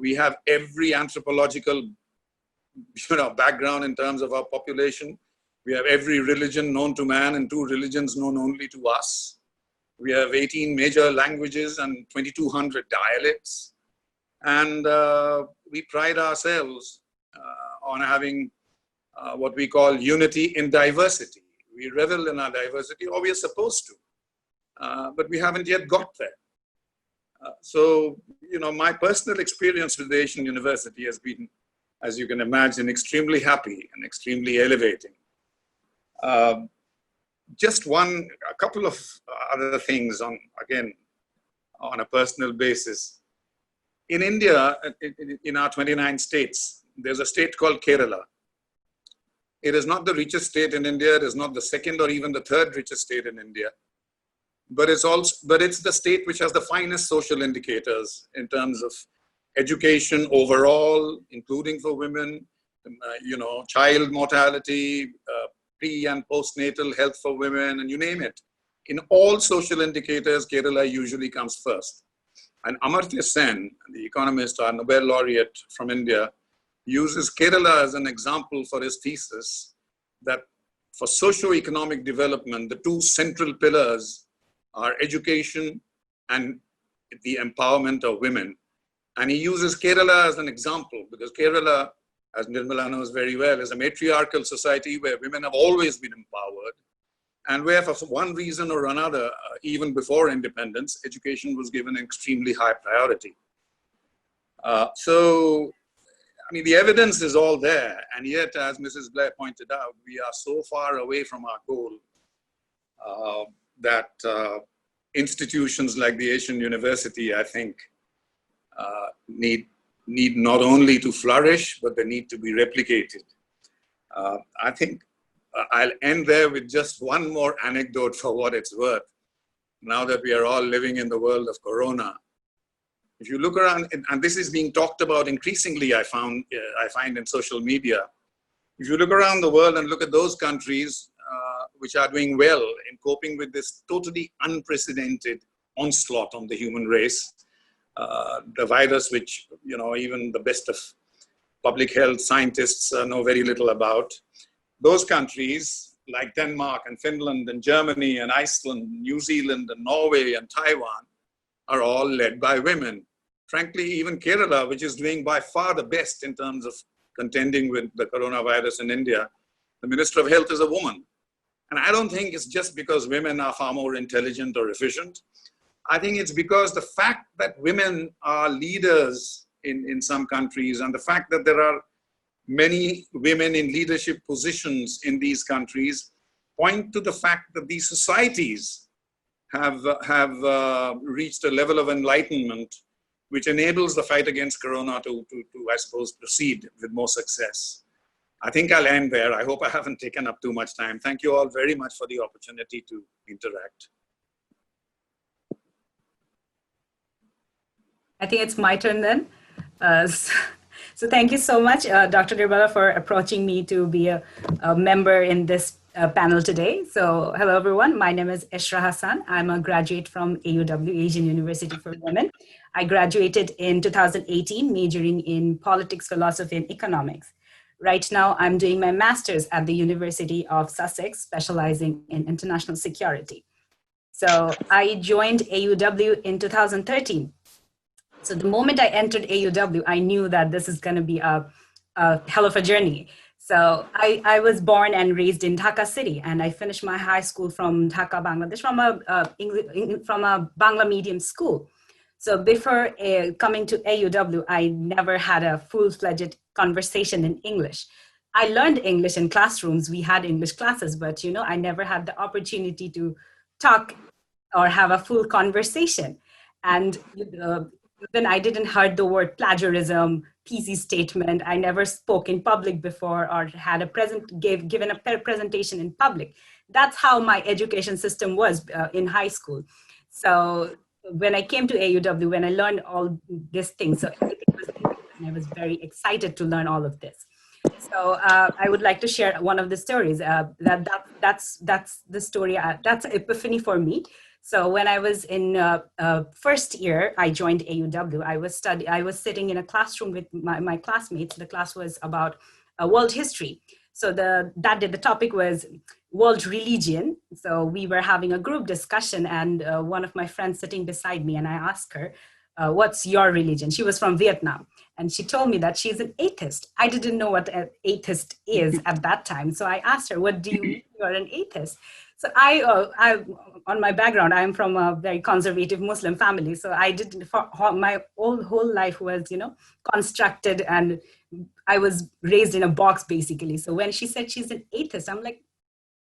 [SPEAKER 5] We have every anthropological background in terms of our population. We have every religion known to man and 2 religions known only to us. We have 18 major languages and 2,200 dialects. And we pride ourselves on having what we call unity in diversity. We revel in our diversity, or we are supposed to, but we haven't yet got there. So, my personal experience with the Asian University has been, as you can imagine, extremely happy and extremely elevating. Just a couple of other things on a personal basis. In India, in our 29 states, there's a state called Kerala. It is not the richest state in India. It is not the second or even the third richest state in India. But it's the state which has the finest social indicators in terms of education overall, including for women, child mortality, pre and postnatal health for women, and you name it. In all social indicators, Kerala usually comes first. And Amartya Sen, the economist, our Nobel laureate from India, uses Kerala as an example for his thesis that for socio-economic development, the 2 central pillars are education and the empowerment of women. And he uses Kerala as an example because Kerala, as Nirmala knows very well, is a matriarchal society where women have always been empowered, and where for one reason or another, even before independence, education was given extremely high priority. So, I mean, the evidence is all there, and yet, as Mrs. Blair pointed out, we are so far away from our goal that institutions like the Asian University, I think, need not only to flourish, but they need to be replicated. I think I'll end there with just one more anecdote for what it's worth. Now that we are all living in the world of Corona, if you look around, and this is being talked about increasingly, I find in social media. If you look around the world and look at those countries which are doing well in coping with this totally unprecedented onslaught on the human race, the virus which, even the best of public health scientists know very little about. Those countries like Denmark and Finland and Germany and Iceland, New Zealand and Norway and Taiwan are all led by women. Frankly, even Kerala, which is doing by far the best in terms of contending with the coronavirus in India, the Minister of Health is a woman. And I don't think it's just because women are far more intelligent or efficient. I think it's because the fact that women are leaders in some countries, and the fact that there are many women in leadership positions in these countries point to the fact that these societies have reached a level of enlightenment which enables the fight against corona to I suppose, proceed with more success. I think I'll end there. I hope I haven't taken up too much time. Thank you all very much for the opportunity to interact.
[SPEAKER 6] I think it's my turn then. So thank you so much, Dr. Nirmala, for approaching me to be a member in this panel today. So hello, everyone. My name is Eshra Hassan. I'm a graduate from AUW, Asian University for Women. I graduated in 2018, majoring in politics, philosophy, and economics. Right now, I'm doing my master's at the University of Sussex, specializing in international security. So I joined AUW in 2013. So the moment I entered AUW, I knew that this is going to be a hell of a journey. So I was born and raised in Dhaka city, and I finished my high school from Dhaka, Bangladesh, from a Bangla medium school. So before coming to AUW, I never had a full-fledged conversation in English. I learned English in classrooms. We had English classes, but I never had the opportunity to talk or have a full conversation. And then I didn't heard the word plagiarism, thesis statement. I never spoke in public before or had given a presentation in public. That's how my education system was in high school. So when I came to AUW, when I learned all these things, so everything was new, and I was very excited to learn all of this. So I would like to share one of the stories. That's the story. That's epiphany for me. So when I was in first year, I joined AUW. I was sitting in a classroom with my classmates. The class was about world history. So the topic was world religion. So we were having a group discussion, and one of my friends sitting beside me, and I asked her, what's your religion? She was from Vietnam. And she told me that she's an atheist. I didn't know what an atheist is at that time. So I asked her, what do you mean you're an atheist? So I on my background, I'm from a very conservative Muslim family. So I didn't, my whole life was, constructed, and I was raised in a box basically. So when she said she's an atheist, I'm like,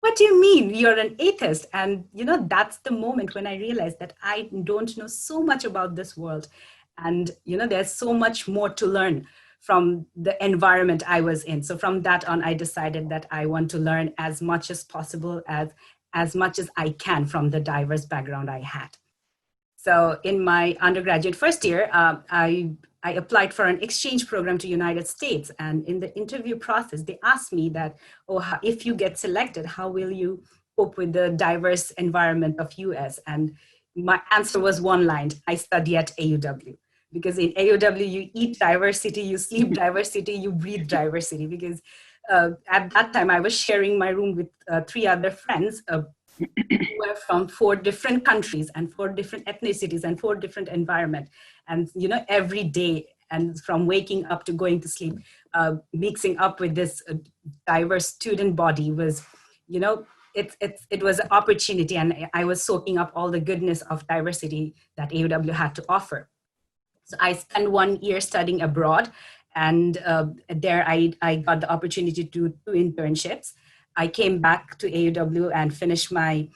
[SPEAKER 6] what do you mean you're an atheist? And, that's the moment when I realized that I don't know so much about this world. And, there's so much more to learn from the environment I was in. So from that on, I decided that I want to learn as much as possible, as much as I can from the diverse background I had. So in my undergraduate first year, I applied for an exchange program to United States. And in the interview process, they asked me that, if you get selected, how will you cope with the diverse environment of US? And my answer was one line: I study at AUW. Because in AUW, you eat diversity, you sleep diversity, you breathe diversity. Because at that time, I was sharing my room with 3 other friends who were from 4 different countries and 4 different ethnicities and 4 different environments. And, every day, and from waking up to going to sleep, mixing up with this diverse student body was, it was an opportunity, and I was soaking up all the goodness of diversity that AUW had to offer. So I spent 1 year studying abroad, and there I got the opportunity to do 2 internships. I came back to AUW and finished my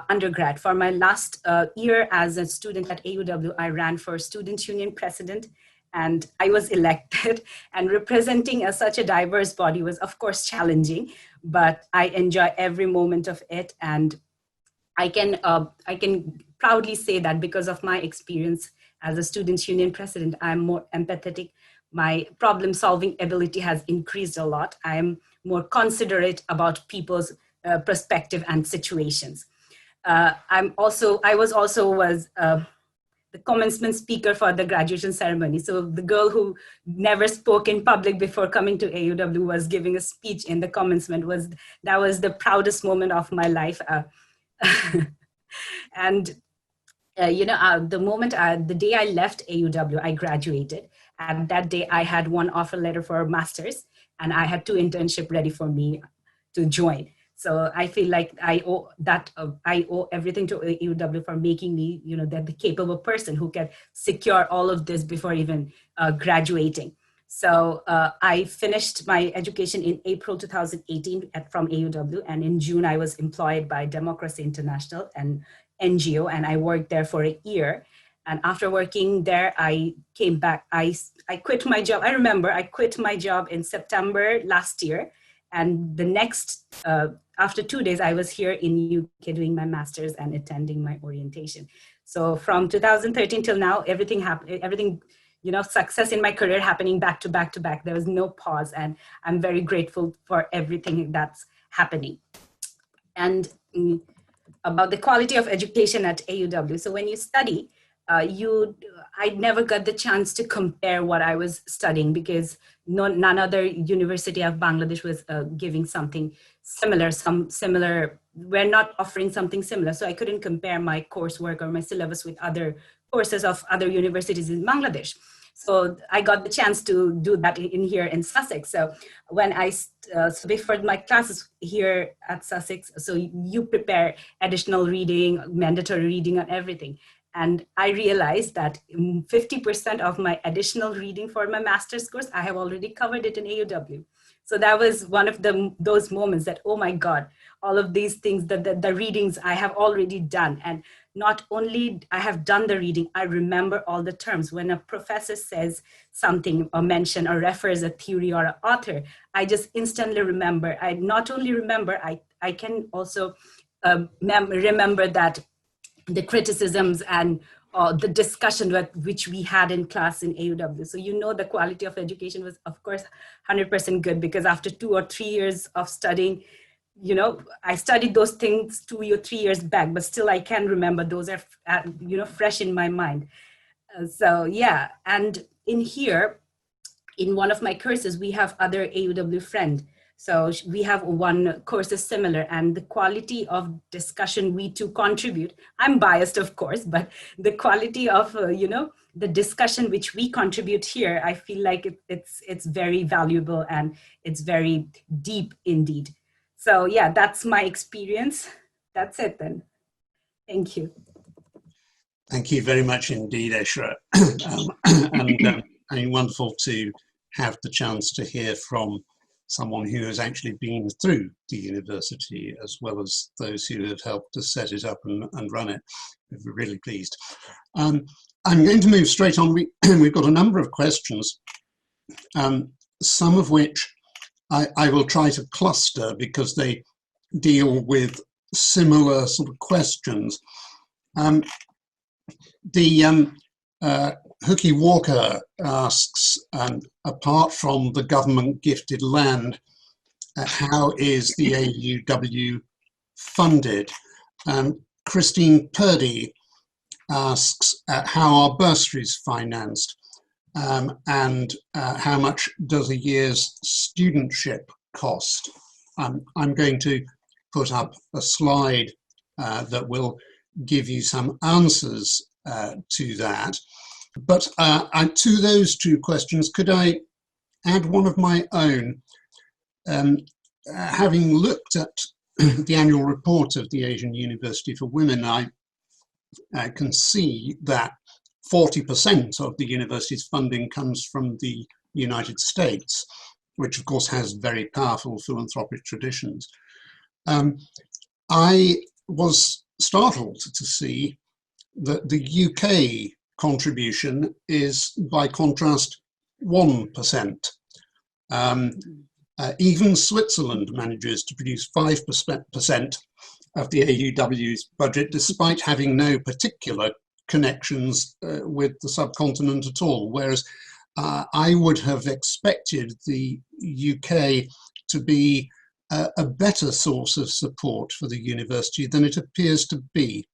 [SPEAKER 6] undergrad. For my last year as a student at AUW, I ran for Student Union President, and I was elected. And representing such a diverse body was, of course, challenging, but I enjoy every moment of it. And I can proudly say that because of my experience as a Students' Union President, I'm more empathetic. My problem-solving ability has increased a lot. I'm more considerate about people's perspective and situations. I was the commencement speaker for the graduation ceremony. So the girl who never spoke in public before coming to AUW was giving a speech in the commencement. That was the proudest moment of my life. And the day I left AUW, I graduated. And that day I had 1 offer letter for a master's, and I had 2 internships ready for me to join. So I feel like I owe everything to AUW for making me, the capable person who can secure all of this before even graduating. So I finished my education in April 2018 from AUW, and in June I was employed by Democracy International, an NGO, and I worked there for a year. And after working there, I came back. I quit my job. I remember I quit my job in September last year. And the next, after 2 days, I was here in UK doing my master's and attending my orientation. So from 2013 till now, everything happened, success in my career happening back to back to back. There was no pause, and I'm very grateful for everything that's happening. And about the quality of education at AUW. So when you study, I never got the chance to compare what I was studying, because none other university of Bangladesh was giving something similar, we're not offering something similar. So I couldn't compare my coursework or my syllabus with other courses of other universities in Bangladesh. So I got the chance to do that here in Sussex. So when so before my classes here at Sussex, so you prepare additional reading, mandatory reading on everything. And I realized that 50% of my additional reading for my master's course, I have already covered it in AUW. So that was one of those moments that, oh my God, all of these things, the readings I have already done. And not only I have done the reading, I remember all the terms. When a professor says something or mention or refers a theory or an author, I just instantly remember. I not only remember, I can also remember that the criticisms and the discussion which we had in class in AUW. So the quality of education was, of course, 100% good, because after 2 or 3 years of studying, I studied those things 2 or 3 years back, but still I can remember. Those are, fresh in my mind. So yeah, and in here, in one of my courses, we have other AUW friend. So we have one course is similar, and the quality of discussion we two contribute, I'm biased, of course, but the quality of, the discussion which we contribute here, I feel like it's very valuable and it's very deep indeed. So yeah, that's my experience. That's it then. Thank you.
[SPEAKER 1] Thank you very much indeed, Eshra. And wonderful to have the chance to hear from someone who has actually been through the university, as well as those who have helped to set it up and run it. We're really pleased. I'm going to move straight on. We've got a number of questions, some of which I will try to cluster because they deal with similar sort of questions. Hookie Walker asks, apart from the government gifted land, how is the AUW funded? Christine Purdy asks, how are bursaries financed? And how much does a year's studentship cost? I'm going to put up a slide that will give you some answers to that. But to those two questions, could I add one of my own? Having looked at the annual report of the Asian University for Women, I can see that 40% of the university's funding comes from the United States, which of course has very powerful philanthropic traditions. I was startled to see that the UK contribution is, by contrast, 1%. Even Switzerland manages to produce 5% of the AUW's budget, despite having no particular connections with the subcontinent at all, whereas I would have expected the UK to be a better source of support for the university than it appears to be.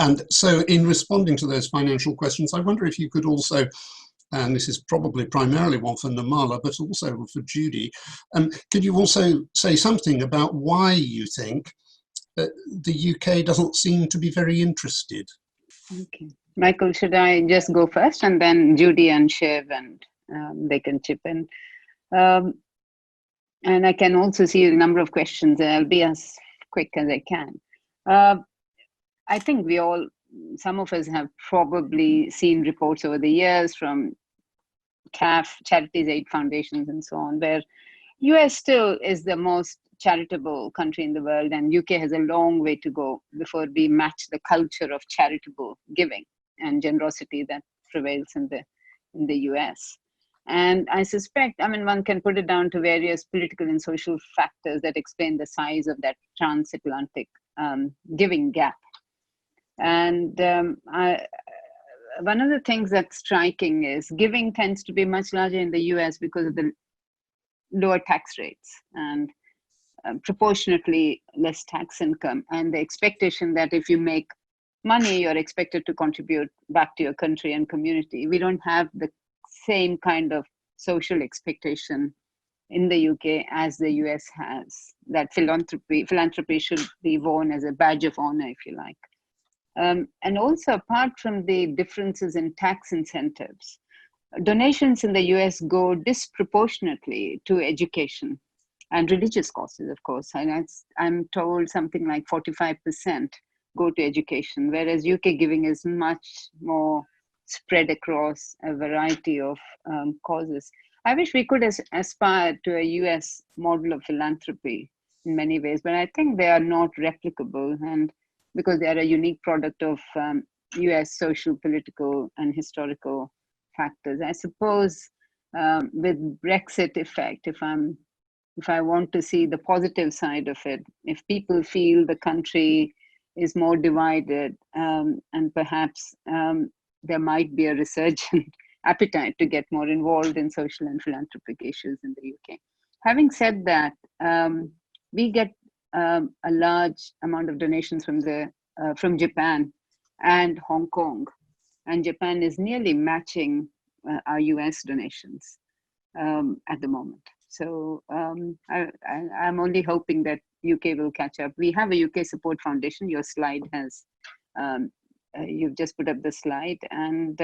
[SPEAKER 1] And so in responding to those financial questions, I wonder if you could also, and this is probably primarily one for Nirmala, but also for Judy, could you also say something about why you think that the UK doesn't seem to be very interested?
[SPEAKER 2] Okay. Michael, should I just go first, and then Judy and Shiv, and they can chip in? And I can also see a number of questions, and I'll be as quick as I can. I think some of us have probably seen reports over the years from CAF, Charities Aid Foundations, and so on, where US still is the most charitable country in the world, and UK has a long way to go before we match the culture of charitable giving and generosity that prevails in the US. And I suspect, one can put it down to various political and social factors that explain the size of that transatlantic giving gap. And one of the things that's striking is giving tends to be much larger in the US because of the lower tax rates and proportionately less tax income, and the expectation that if you make money, you're expected to contribute back to your country and community. We don't have the same kind of social expectation in the UK as the US has. That philanthropy should be worn as a badge of honor, if you like. And also, apart from the differences in tax incentives, donations in the US go disproportionately to education and religious causes, of course. And I'm told something like 45% go to education, whereas UK giving is much more spread across a variety of causes. I wish we could aspire to a US model of philanthropy in many ways, but I think they are not replicable, and because they are a unique product of US social, political, and historical factors. I suppose with Brexit effect, if I want to see the positive side of it, if people feel the country is more divided, and perhaps there might be a resurgent appetite to get more involved in social and philanthropic issues in the UK. Having said that, we get a large amount of donations from Japan and Hong Kong, and Japan is nearly matching our US donations at the moment. So I'm only hoping that UK will catch up. We have a UK Support Foundation. Your slide has, you've just put up the slide, and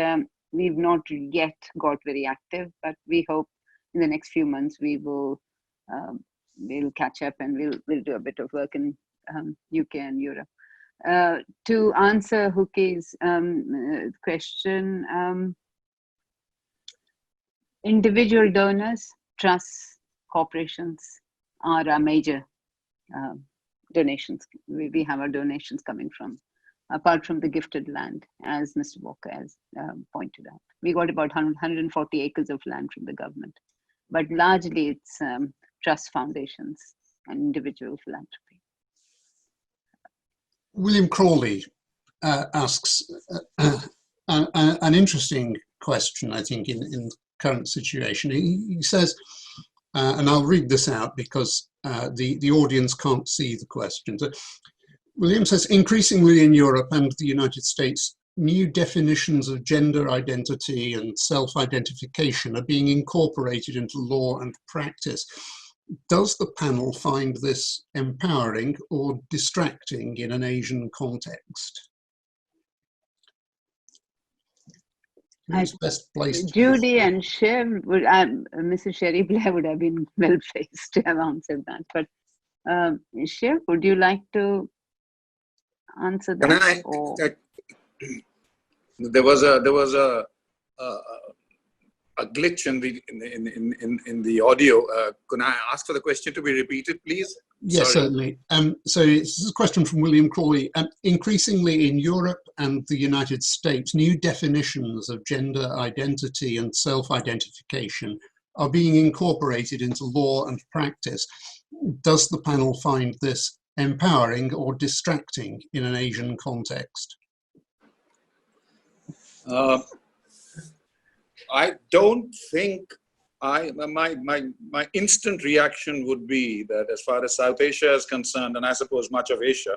[SPEAKER 2] we've not yet got very active, but we hope in the next few months we'll catch up, and we'll do a bit of work in UK and Europe. To answer Huki's question, individual donors, trusts, corporations are our major donations. We have our donations coming from, apart from the gifted land, as Mr. Walker has pointed out. We got about 140 acres of land from the government, but largely it's trust foundations and individual philanthropy.
[SPEAKER 1] William Crawley asks an interesting question, I think, in the current situation. He says, and I'll read this out because the audience can't see the question. So William says, increasingly in Europe and the United States, new definitions of gender identity and self-identification are being incorporated into law and practice. Does the panel find this empowering or distracting in an Asian context? Who's best placed?
[SPEAKER 2] Judy and Shiv, Mrs. Cherie Blair would have been well placed to have answered that. But Shiv, would you like to answer that?
[SPEAKER 5] There was a glitch in the audio. Can I ask for the question to be repeated, please?
[SPEAKER 1] Yes, certainly. So this is a question from William Crawley. Increasingly in Europe and the United States, new definitions of gender identity and self-identification are being incorporated into law and practice. Does the panel find this empowering or distracting in an Asian context?
[SPEAKER 5] I don't think my instant reaction would be that as far as South Asia is concerned, and I suppose much of Asia,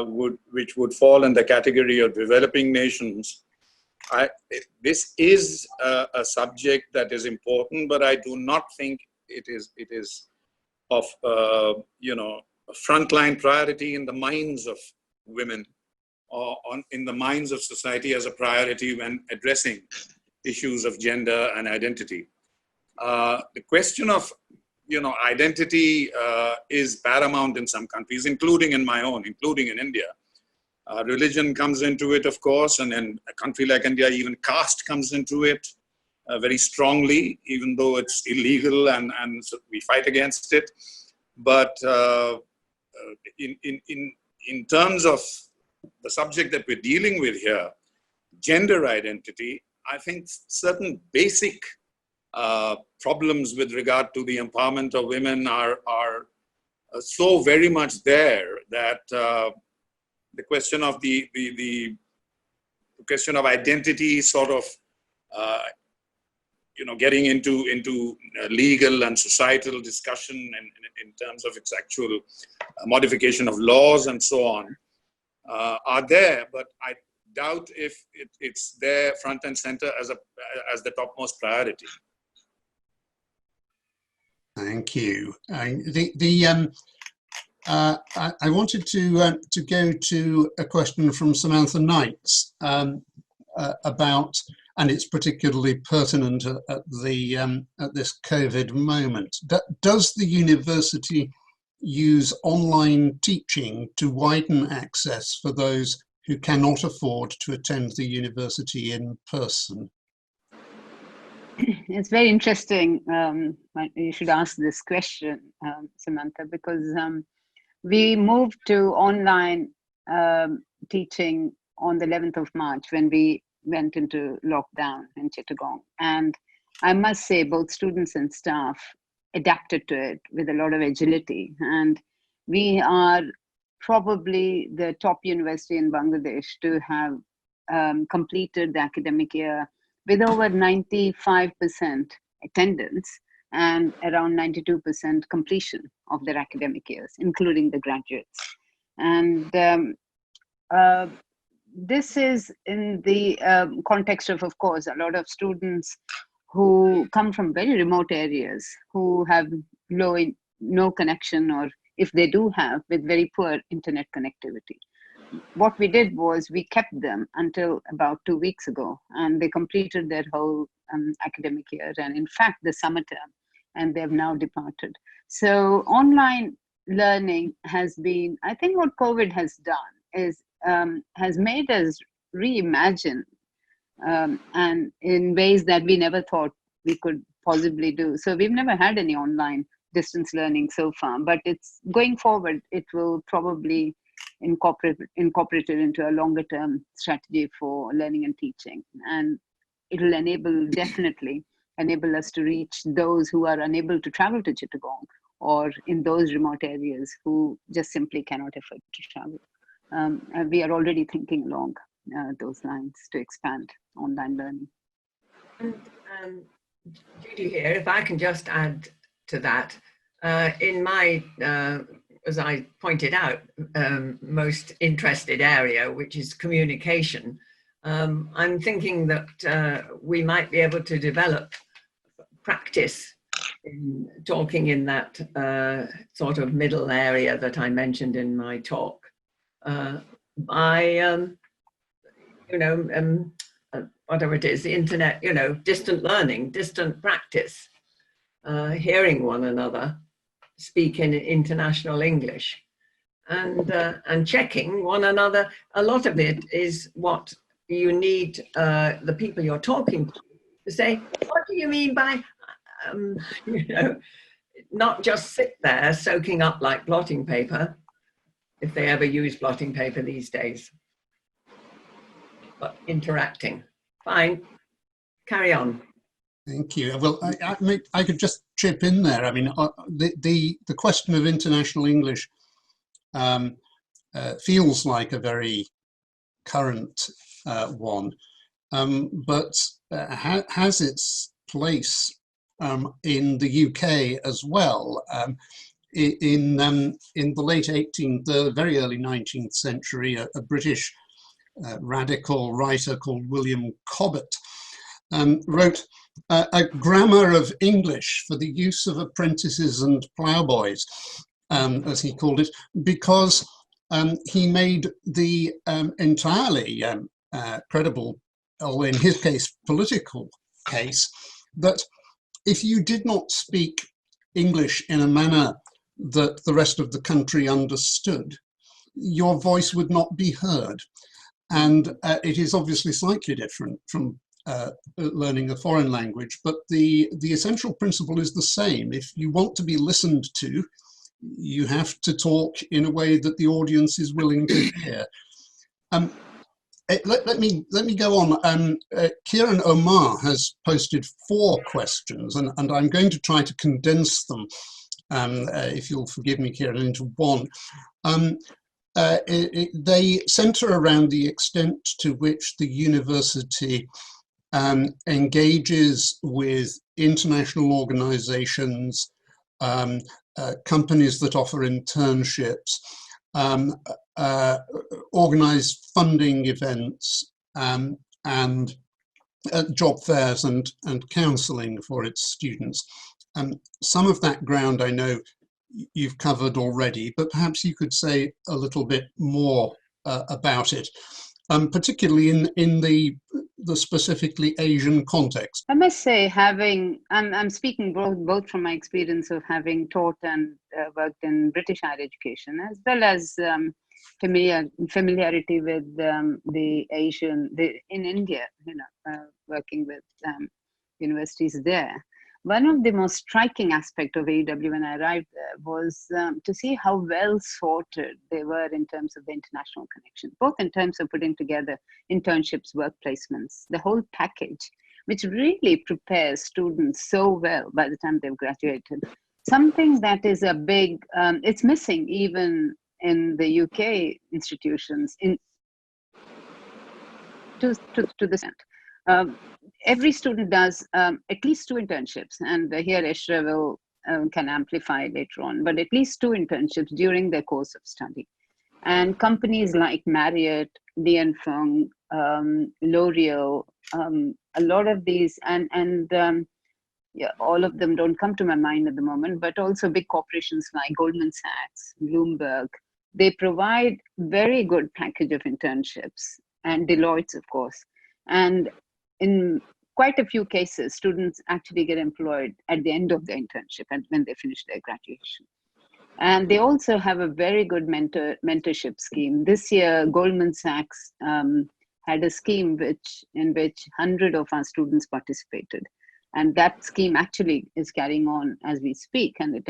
[SPEAKER 5] which would fall in the category of developing nations, this is a subject that is important, but I do not think it is of a frontline priority in the minds of women or in the minds of society as a priority when addressing issues of gender and identity. The question of identity is paramount in some countries, including in my own, including in India. Religion comes into it, of course, and in a country like India, even caste comes into it very strongly, even though it's illegal and so we fight against it. But in terms of the subject that we're dealing with here, gender identity, I think certain basic problems with regard to the empowerment of women are so very much there that the question of the question of identity sort of getting into legal and societal discussion in terms of its actual modification of laws and so on are there, but I doubt if it's there front and center as the topmost priority.
[SPEAKER 1] Thank you. I wanted to go to a question from Samantha Knights about, and it's particularly pertinent at this COVID moment. Does the university use online teaching to widen access for those who cannot afford to attend the university in person?
[SPEAKER 2] It's very interesting. You should ask this question, Samantha, because we moved to online teaching on the 11th of March when we went into lockdown in Chittagong. And I must say both students and staff adapted to it with a lot of agility. And we are probably the top university in Bangladesh to have completed the academic year with over 95% attendance and around 92% completion of their academic years, including the graduates. And this is in the context of course, a lot of students who come from very remote areas, who have no connection, or if they do have, with very poor internet connectivity. What we did was we kept them until about 2 weeks ago, and they completed their whole academic year, and in fact the summer term, and they've now departed. So online learning has been, I think what COVID has done is has made us reimagine and in ways that we never thought we could possibly do. So we've never had any online distance learning so far, but it's going forward, it will probably incorporated into a longer term strategy for learning and teaching. And it will definitely enable us to reach those who are unable to travel to Chittagong or in those remote areas who just simply cannot afford to travel. And we are already thinking along those lines to expand online learning.
[SPEAKER 4] And Judy here, if I can just add to that, in my, as I pointed out, most interested area, which is communication, I'm thinking that we might be able to develop practice in talking in that sort of middle area that I mentioned in my talk by, whatever it is, the internet, distant learning, distant practice, hearing one another speak in international English, and checking one another. A lot of it is what you need the people you're talking to say, what do you mean by, not just sit there soaking up like blotting paper, if they ever use blotting paper these days, but interacting. Fine, carry on.
[SPEAKER 1] Thank you. Well, I could just chip in there. I mean, the question of international English feels like a very current one, but has its place in the UK as well. In the late 18th, the very early 19th century, a British radical writer called William Cobbett wrote a grammar of English for the use of apprentices and ploughboys, as he called it, because he made the entirely credible, or in his case, political case, that if you did not speak English in a manner that the rest of the country understood, your voice would not be heard. And it is obviously slightly different from learning a foreign language, but the essential principle is the same. If you want to be listened to, you have to talk in a way that the audience is willing to hear. Let me go on. Kieran Omar has posted 4 questions, and I'm going to try to condense them, if you'll forgive me, Kieran, into one. They center around the extent to which the university engages with international organizations, companies that offer internships, organize funding events, and job fairs and counseling for its students. Some of that ground I know you've covered already, but perhaps you could say a little bit more about it, particularly in the specifically Asian context.
[SPEAKER 2] I must say, I'm speaking both from my experience of having taught and worked in British higher education, as well as familiarity with the Asian, in India, working with universities there. One of the most striking aspects of AUW when I arrived there was to see how well sorted they were in terms of the international connection, both in terms of putting together internships, work placements, the whole package, which really prepares students so well by the time they've graduated. Something that is a big, it's missing even in the UK institutions to the extent. Every student does at least 2 internships, and here Eshra will can amplify later on, but at least 2 internships during their course of study. And companies like Marriott, Li & Fung, L'Oreal, a lot of these, and yeah, all of them don't come to my mind at the moment, but also big corporations like Goldman Sachs, Bloomberg, they provide very good package of internships, and Deloitte's, of course. And in quite a few cases, students actually get employed at the end of their internship and when they finish their graduation. And they also have a very good mentorship scheme. This year, Goldman Sachs had a scheme in which 100 of our students participated. And that scheme actually is carrying on as we speak, and it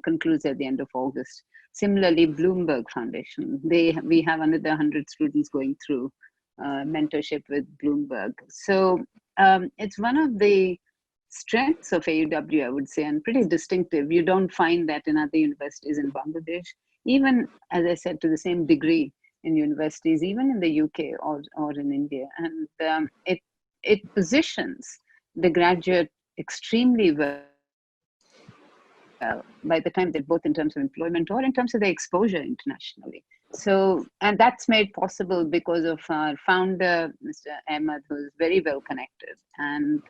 [SPEAKER 2] concludes at the end of August. Similarly, Bloomberg Foundation, we have another 100 students going through mentorship with Bloomberg. So it's one of the strengths of AUW, I would say, and pretty distinctive. You don't find that in other universities in Bangladesh, even, as I said, to the same degree in universities, even in the UK or in India. And it positions the graduate extremely well by the time they're both in terms of employment or in terms of their exposure internationally. So, and that's made possible because of our founder, Mr. Ahmed, who's very well connected and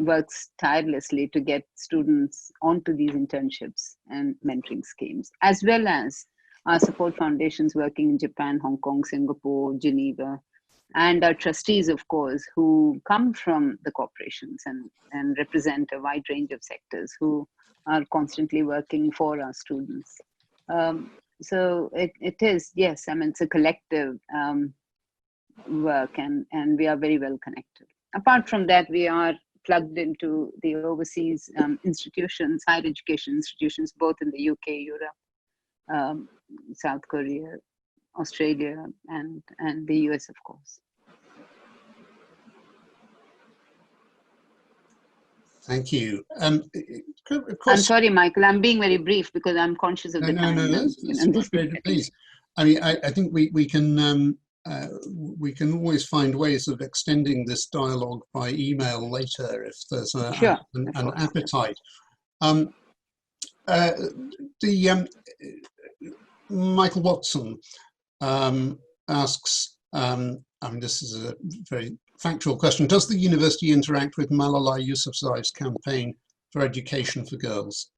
[SPEAKER 2] works tirelessly to get students onto these internships and mentoring schemes, as well as our support foundations working in Japan, Hong Kong, Singapore, Geneva, and our trustees, of course, who come from the corporations and represent a wide range of sectors who are constantly working for our students. So it is, yes, I mean, it's a collective work, and we are very well connected. Apart from that, we are plugged into the overseas institutions, higher education institutions, both in the UK, Europe, South Korea, Australia, and the US, of course.
[SPEAKER 1] Thank you.
[SPEAKER 2] I'm sorry, Michael, I'm being very brief because I'm conscious of the time.
[SPEAKER 1] No, please. I mean, I think we can always find ways of extending this dialogue by email later if there's an appetite. Michael Watson asks, I mean, this is a very factual question. Does the university interact with Malala Yousafzai's campaign for education for girls?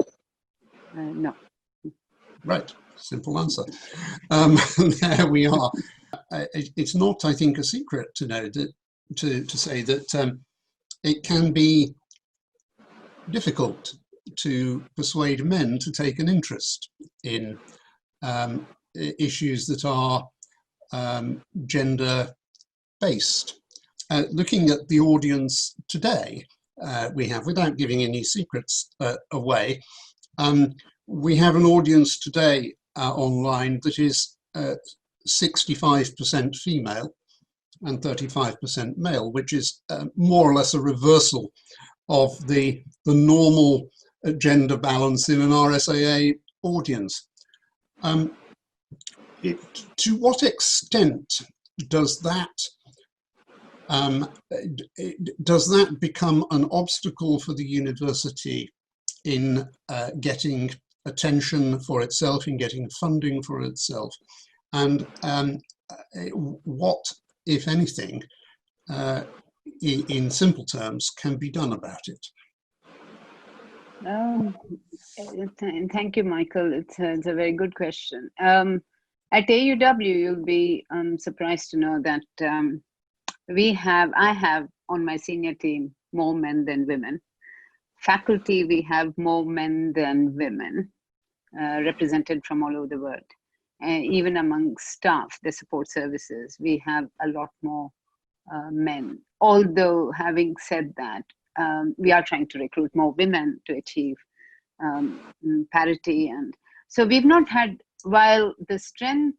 [SPEAKER 2] No.
[SPEAKER 1] Right, simple answer. There we are. It's not, I think, a secret to know that to say that it can be difficult to persuade men to take an interest in issues that are gender-based. Looking at the audience today, we have, without giving any secrets away, we have an audience today online that is 65% female and 35% male, which is more or less a reversal of the normal gender balance in an RSAA audience. To what extent does that become an obstacle for the university in getting attention for itself, in getting funding for itself? And what, if anything, in simple terms, can be done about it?
[SPEAKER 2] Thank you, Michael. It's a very good question. At AUW, you'll be surprised to know that I have on my senior team more men than women. Faculty, we have more men than women represented from all over the world. Even among staff, the support services, we have a lot more men. Although, having said that, we are trying to recruit more women to achieve parity. And so we've not had, while the strength,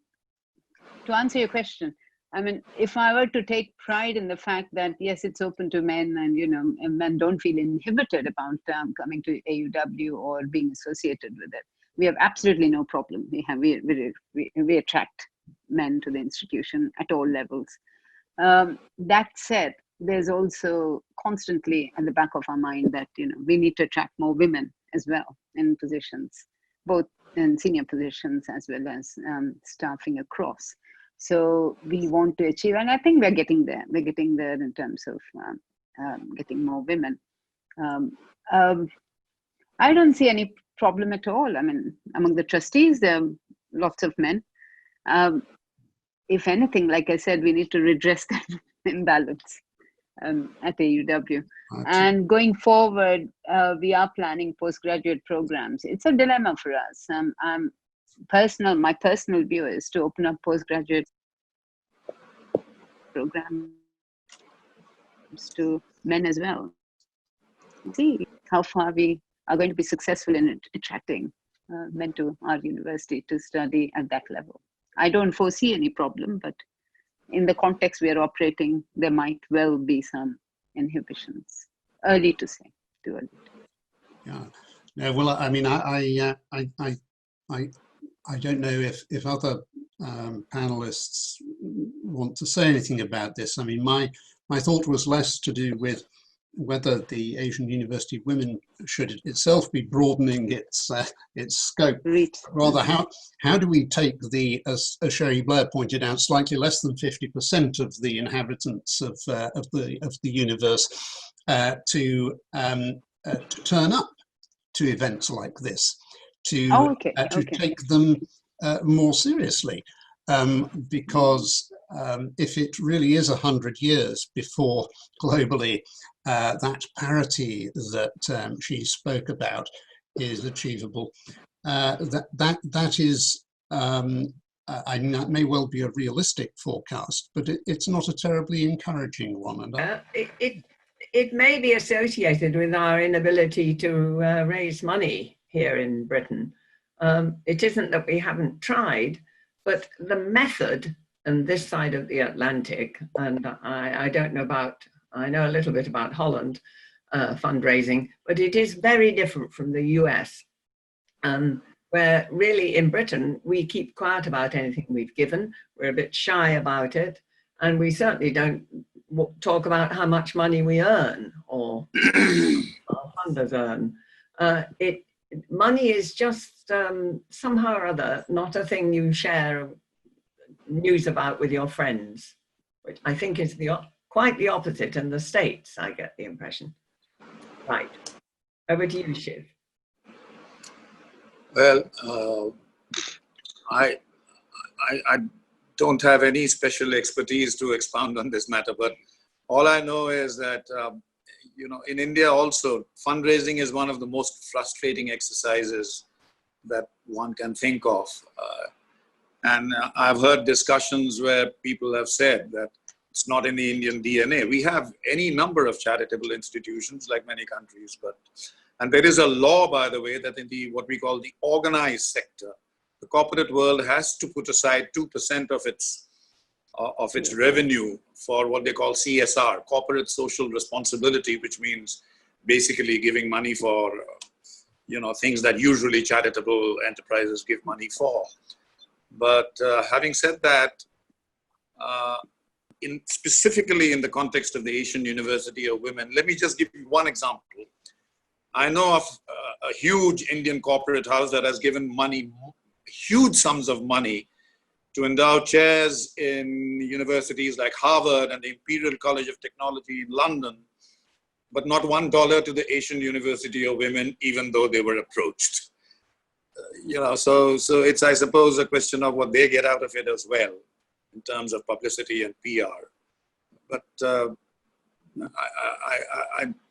[SPEAKER 2] to answer your question, I mean, if I were to take pride in the fact that, yes, it's open to men and, and men don't feel inhibited about coming to AUW or being associated with it, we have absolutely no problem. We attract men to the institution at all levels. That said, there's also constantly at the back of our mind that, we need to attract more women as well in positions, both in senior positions as well as staffing across. So we want to achieve, and I think we're getting there. We're getting there in terms of getting more women. I don't see any problem at all. I mean, among the trustees, there are lots of men. If anything, like I said, we need to redress that imbalance at AUW. And going forward, we are planning postgraduate programs. It's a dilemma for us. My personal view is to open up postgraduate programs to men as well. See how far we are going to be successful in attracting men to our university to study at that level. I don't foresee any problem, but in the context we are operating, there might well be some inhibitions. Early to say, too early.
[SPEAKER 1] Yeah. No, well, I mean, I don't know if other panelists want to say anything about this. I mean, my thought was less to do with whether the Asian University of Women should itself be broadening its scope. Rather, how do we take the, as Cherie Blair pointed out, slightly less than 50% of the inhabitants of the universe to turn up to events like this, to take them more seriously, because if it really is 100 years before globally that parity that she spoke about is achievable, that is, I mean, that may well be a realistic forecast, but it's not a terribly encouraging one. And
[SPEAKER 4] it may be associated with our inability to raise money here in Britain. It isn't that we haven't tried, but the method on this side of the Atlantic, and I don't know about, I know a little bit about Holland fundraising, but it is very different from the US, where really in Britain, we keep quiet about anything we've given. We're a bit shy about it. And we certainly don't talk about how much money we earn or our funders earn. Money is just somehow or other not a thing you share news about with your friends, which I think is quite the opposite in the States, I get the impression. Right. Over to you, Shiv.
[SPEAKER 5] Well, I don't have any special expertise to expound on this matter, but all I know is that, in India also, fundraising is one of the most frustrating exercises that one can think of. And I've heard discussions where people have said that it's not in the Indian DNA. We have any number of charitable institutions like many countries, and there is a law, by the way, that in what we call the organized sector, the corporate world has to put aside 2% of its revenue for what they call CSR, corporate social responsibility, which means basically giving money for, things that usually charitable enterprises give money for. But having said that, specifically in the context of the Asian University of Women, let me just give you one example. I know of a huge Indian corporate house that has given money, huge sums of money, to endow chairs in universities like Harvard and the Imperial College of Technology in London, but not $1 to the Asian University of Women, even though they were approached. So it's, I suppose, a question of what they get out of it as well, in terms of publicity and PR. But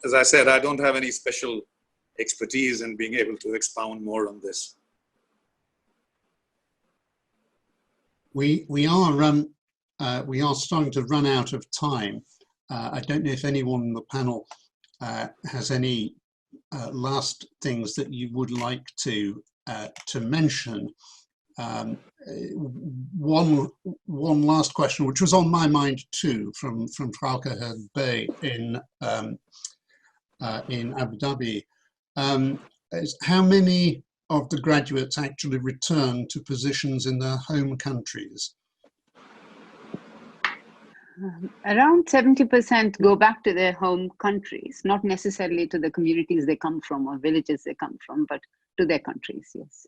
[SPEAKER 5] as I said, I don't have any special expertise in being able to expound more on this.
[SPEAKER 1] We are we are starting to run out of time. I don't know if anyone on the panel has any last things that you would like to mention. One last question, which was on my mind too, from Frauke Bey in Abu Dhabi, is how many of the graduates actually return to positions in their home countries?
[SPEAKER 2] Around 70% go back to their home countries, not necessarily to the communities they come from or villages they come from, but to their countries, yes.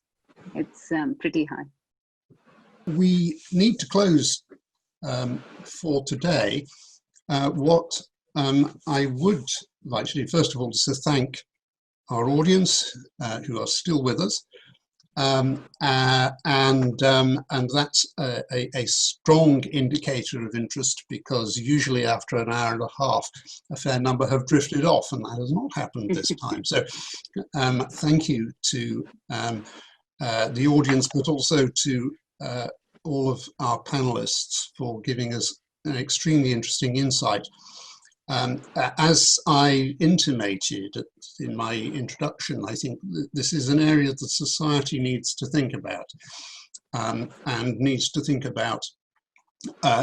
[SPEAKER 2] It's pretty high.
[SPEAKER 1] We need to close for today. What I would like to do, first of all, is to thank our audience who are still with us. And that's a strong indicator of interest, because usually after an hour and a half, a fair number have drifted off, and that has not happened this time. So thank you to the audience, but also to all of our panelists for giving us an extremely interesting insight. As I intimated in my introduction, I think this is an area that society needs to think about, and needs to think about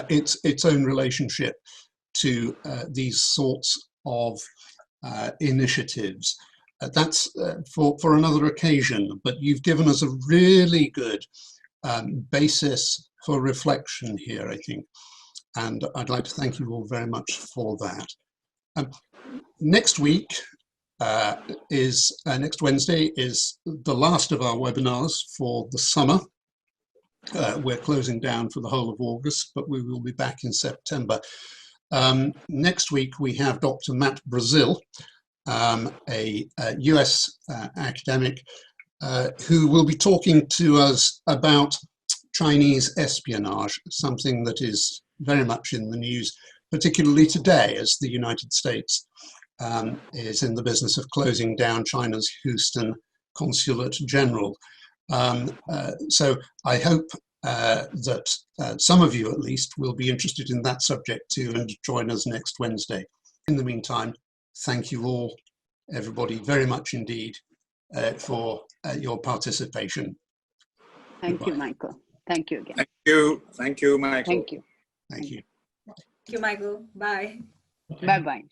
[SPEAKER 1] its own relationship to these sorts of initiatives. That's for another occasion, but you've given us a really good basis for reflection here, I think. And I'd like to thank you all very much for that. Next week next Wednesday is the last of our webinars for the summer. We're closing down for the whole of August, but we will be back in September. Next week we have Dr. Matt Brazil, a US academic who will be talking to us about Chinese espionage, something that is very much in the news, particularly today, as the United States is in the business of closing down China's Houston Consulate General. So I hope that some of you at least will be interested in that subject too, and join us next Wednesday. In the meantime, thank you all, everybody, very much indeed for your participation.
[SPEAKER 2] Thank you, Michael. Thank you again.
[SPEAKER 5] Thank you. Thank you, Michael.
[SPEAKER 2] Thank you.
[SPEAKER 1] Thank you.
[SPEAKER 6] Thank you, Michael. Bye.
[SPEAKER 2] Bye-bye.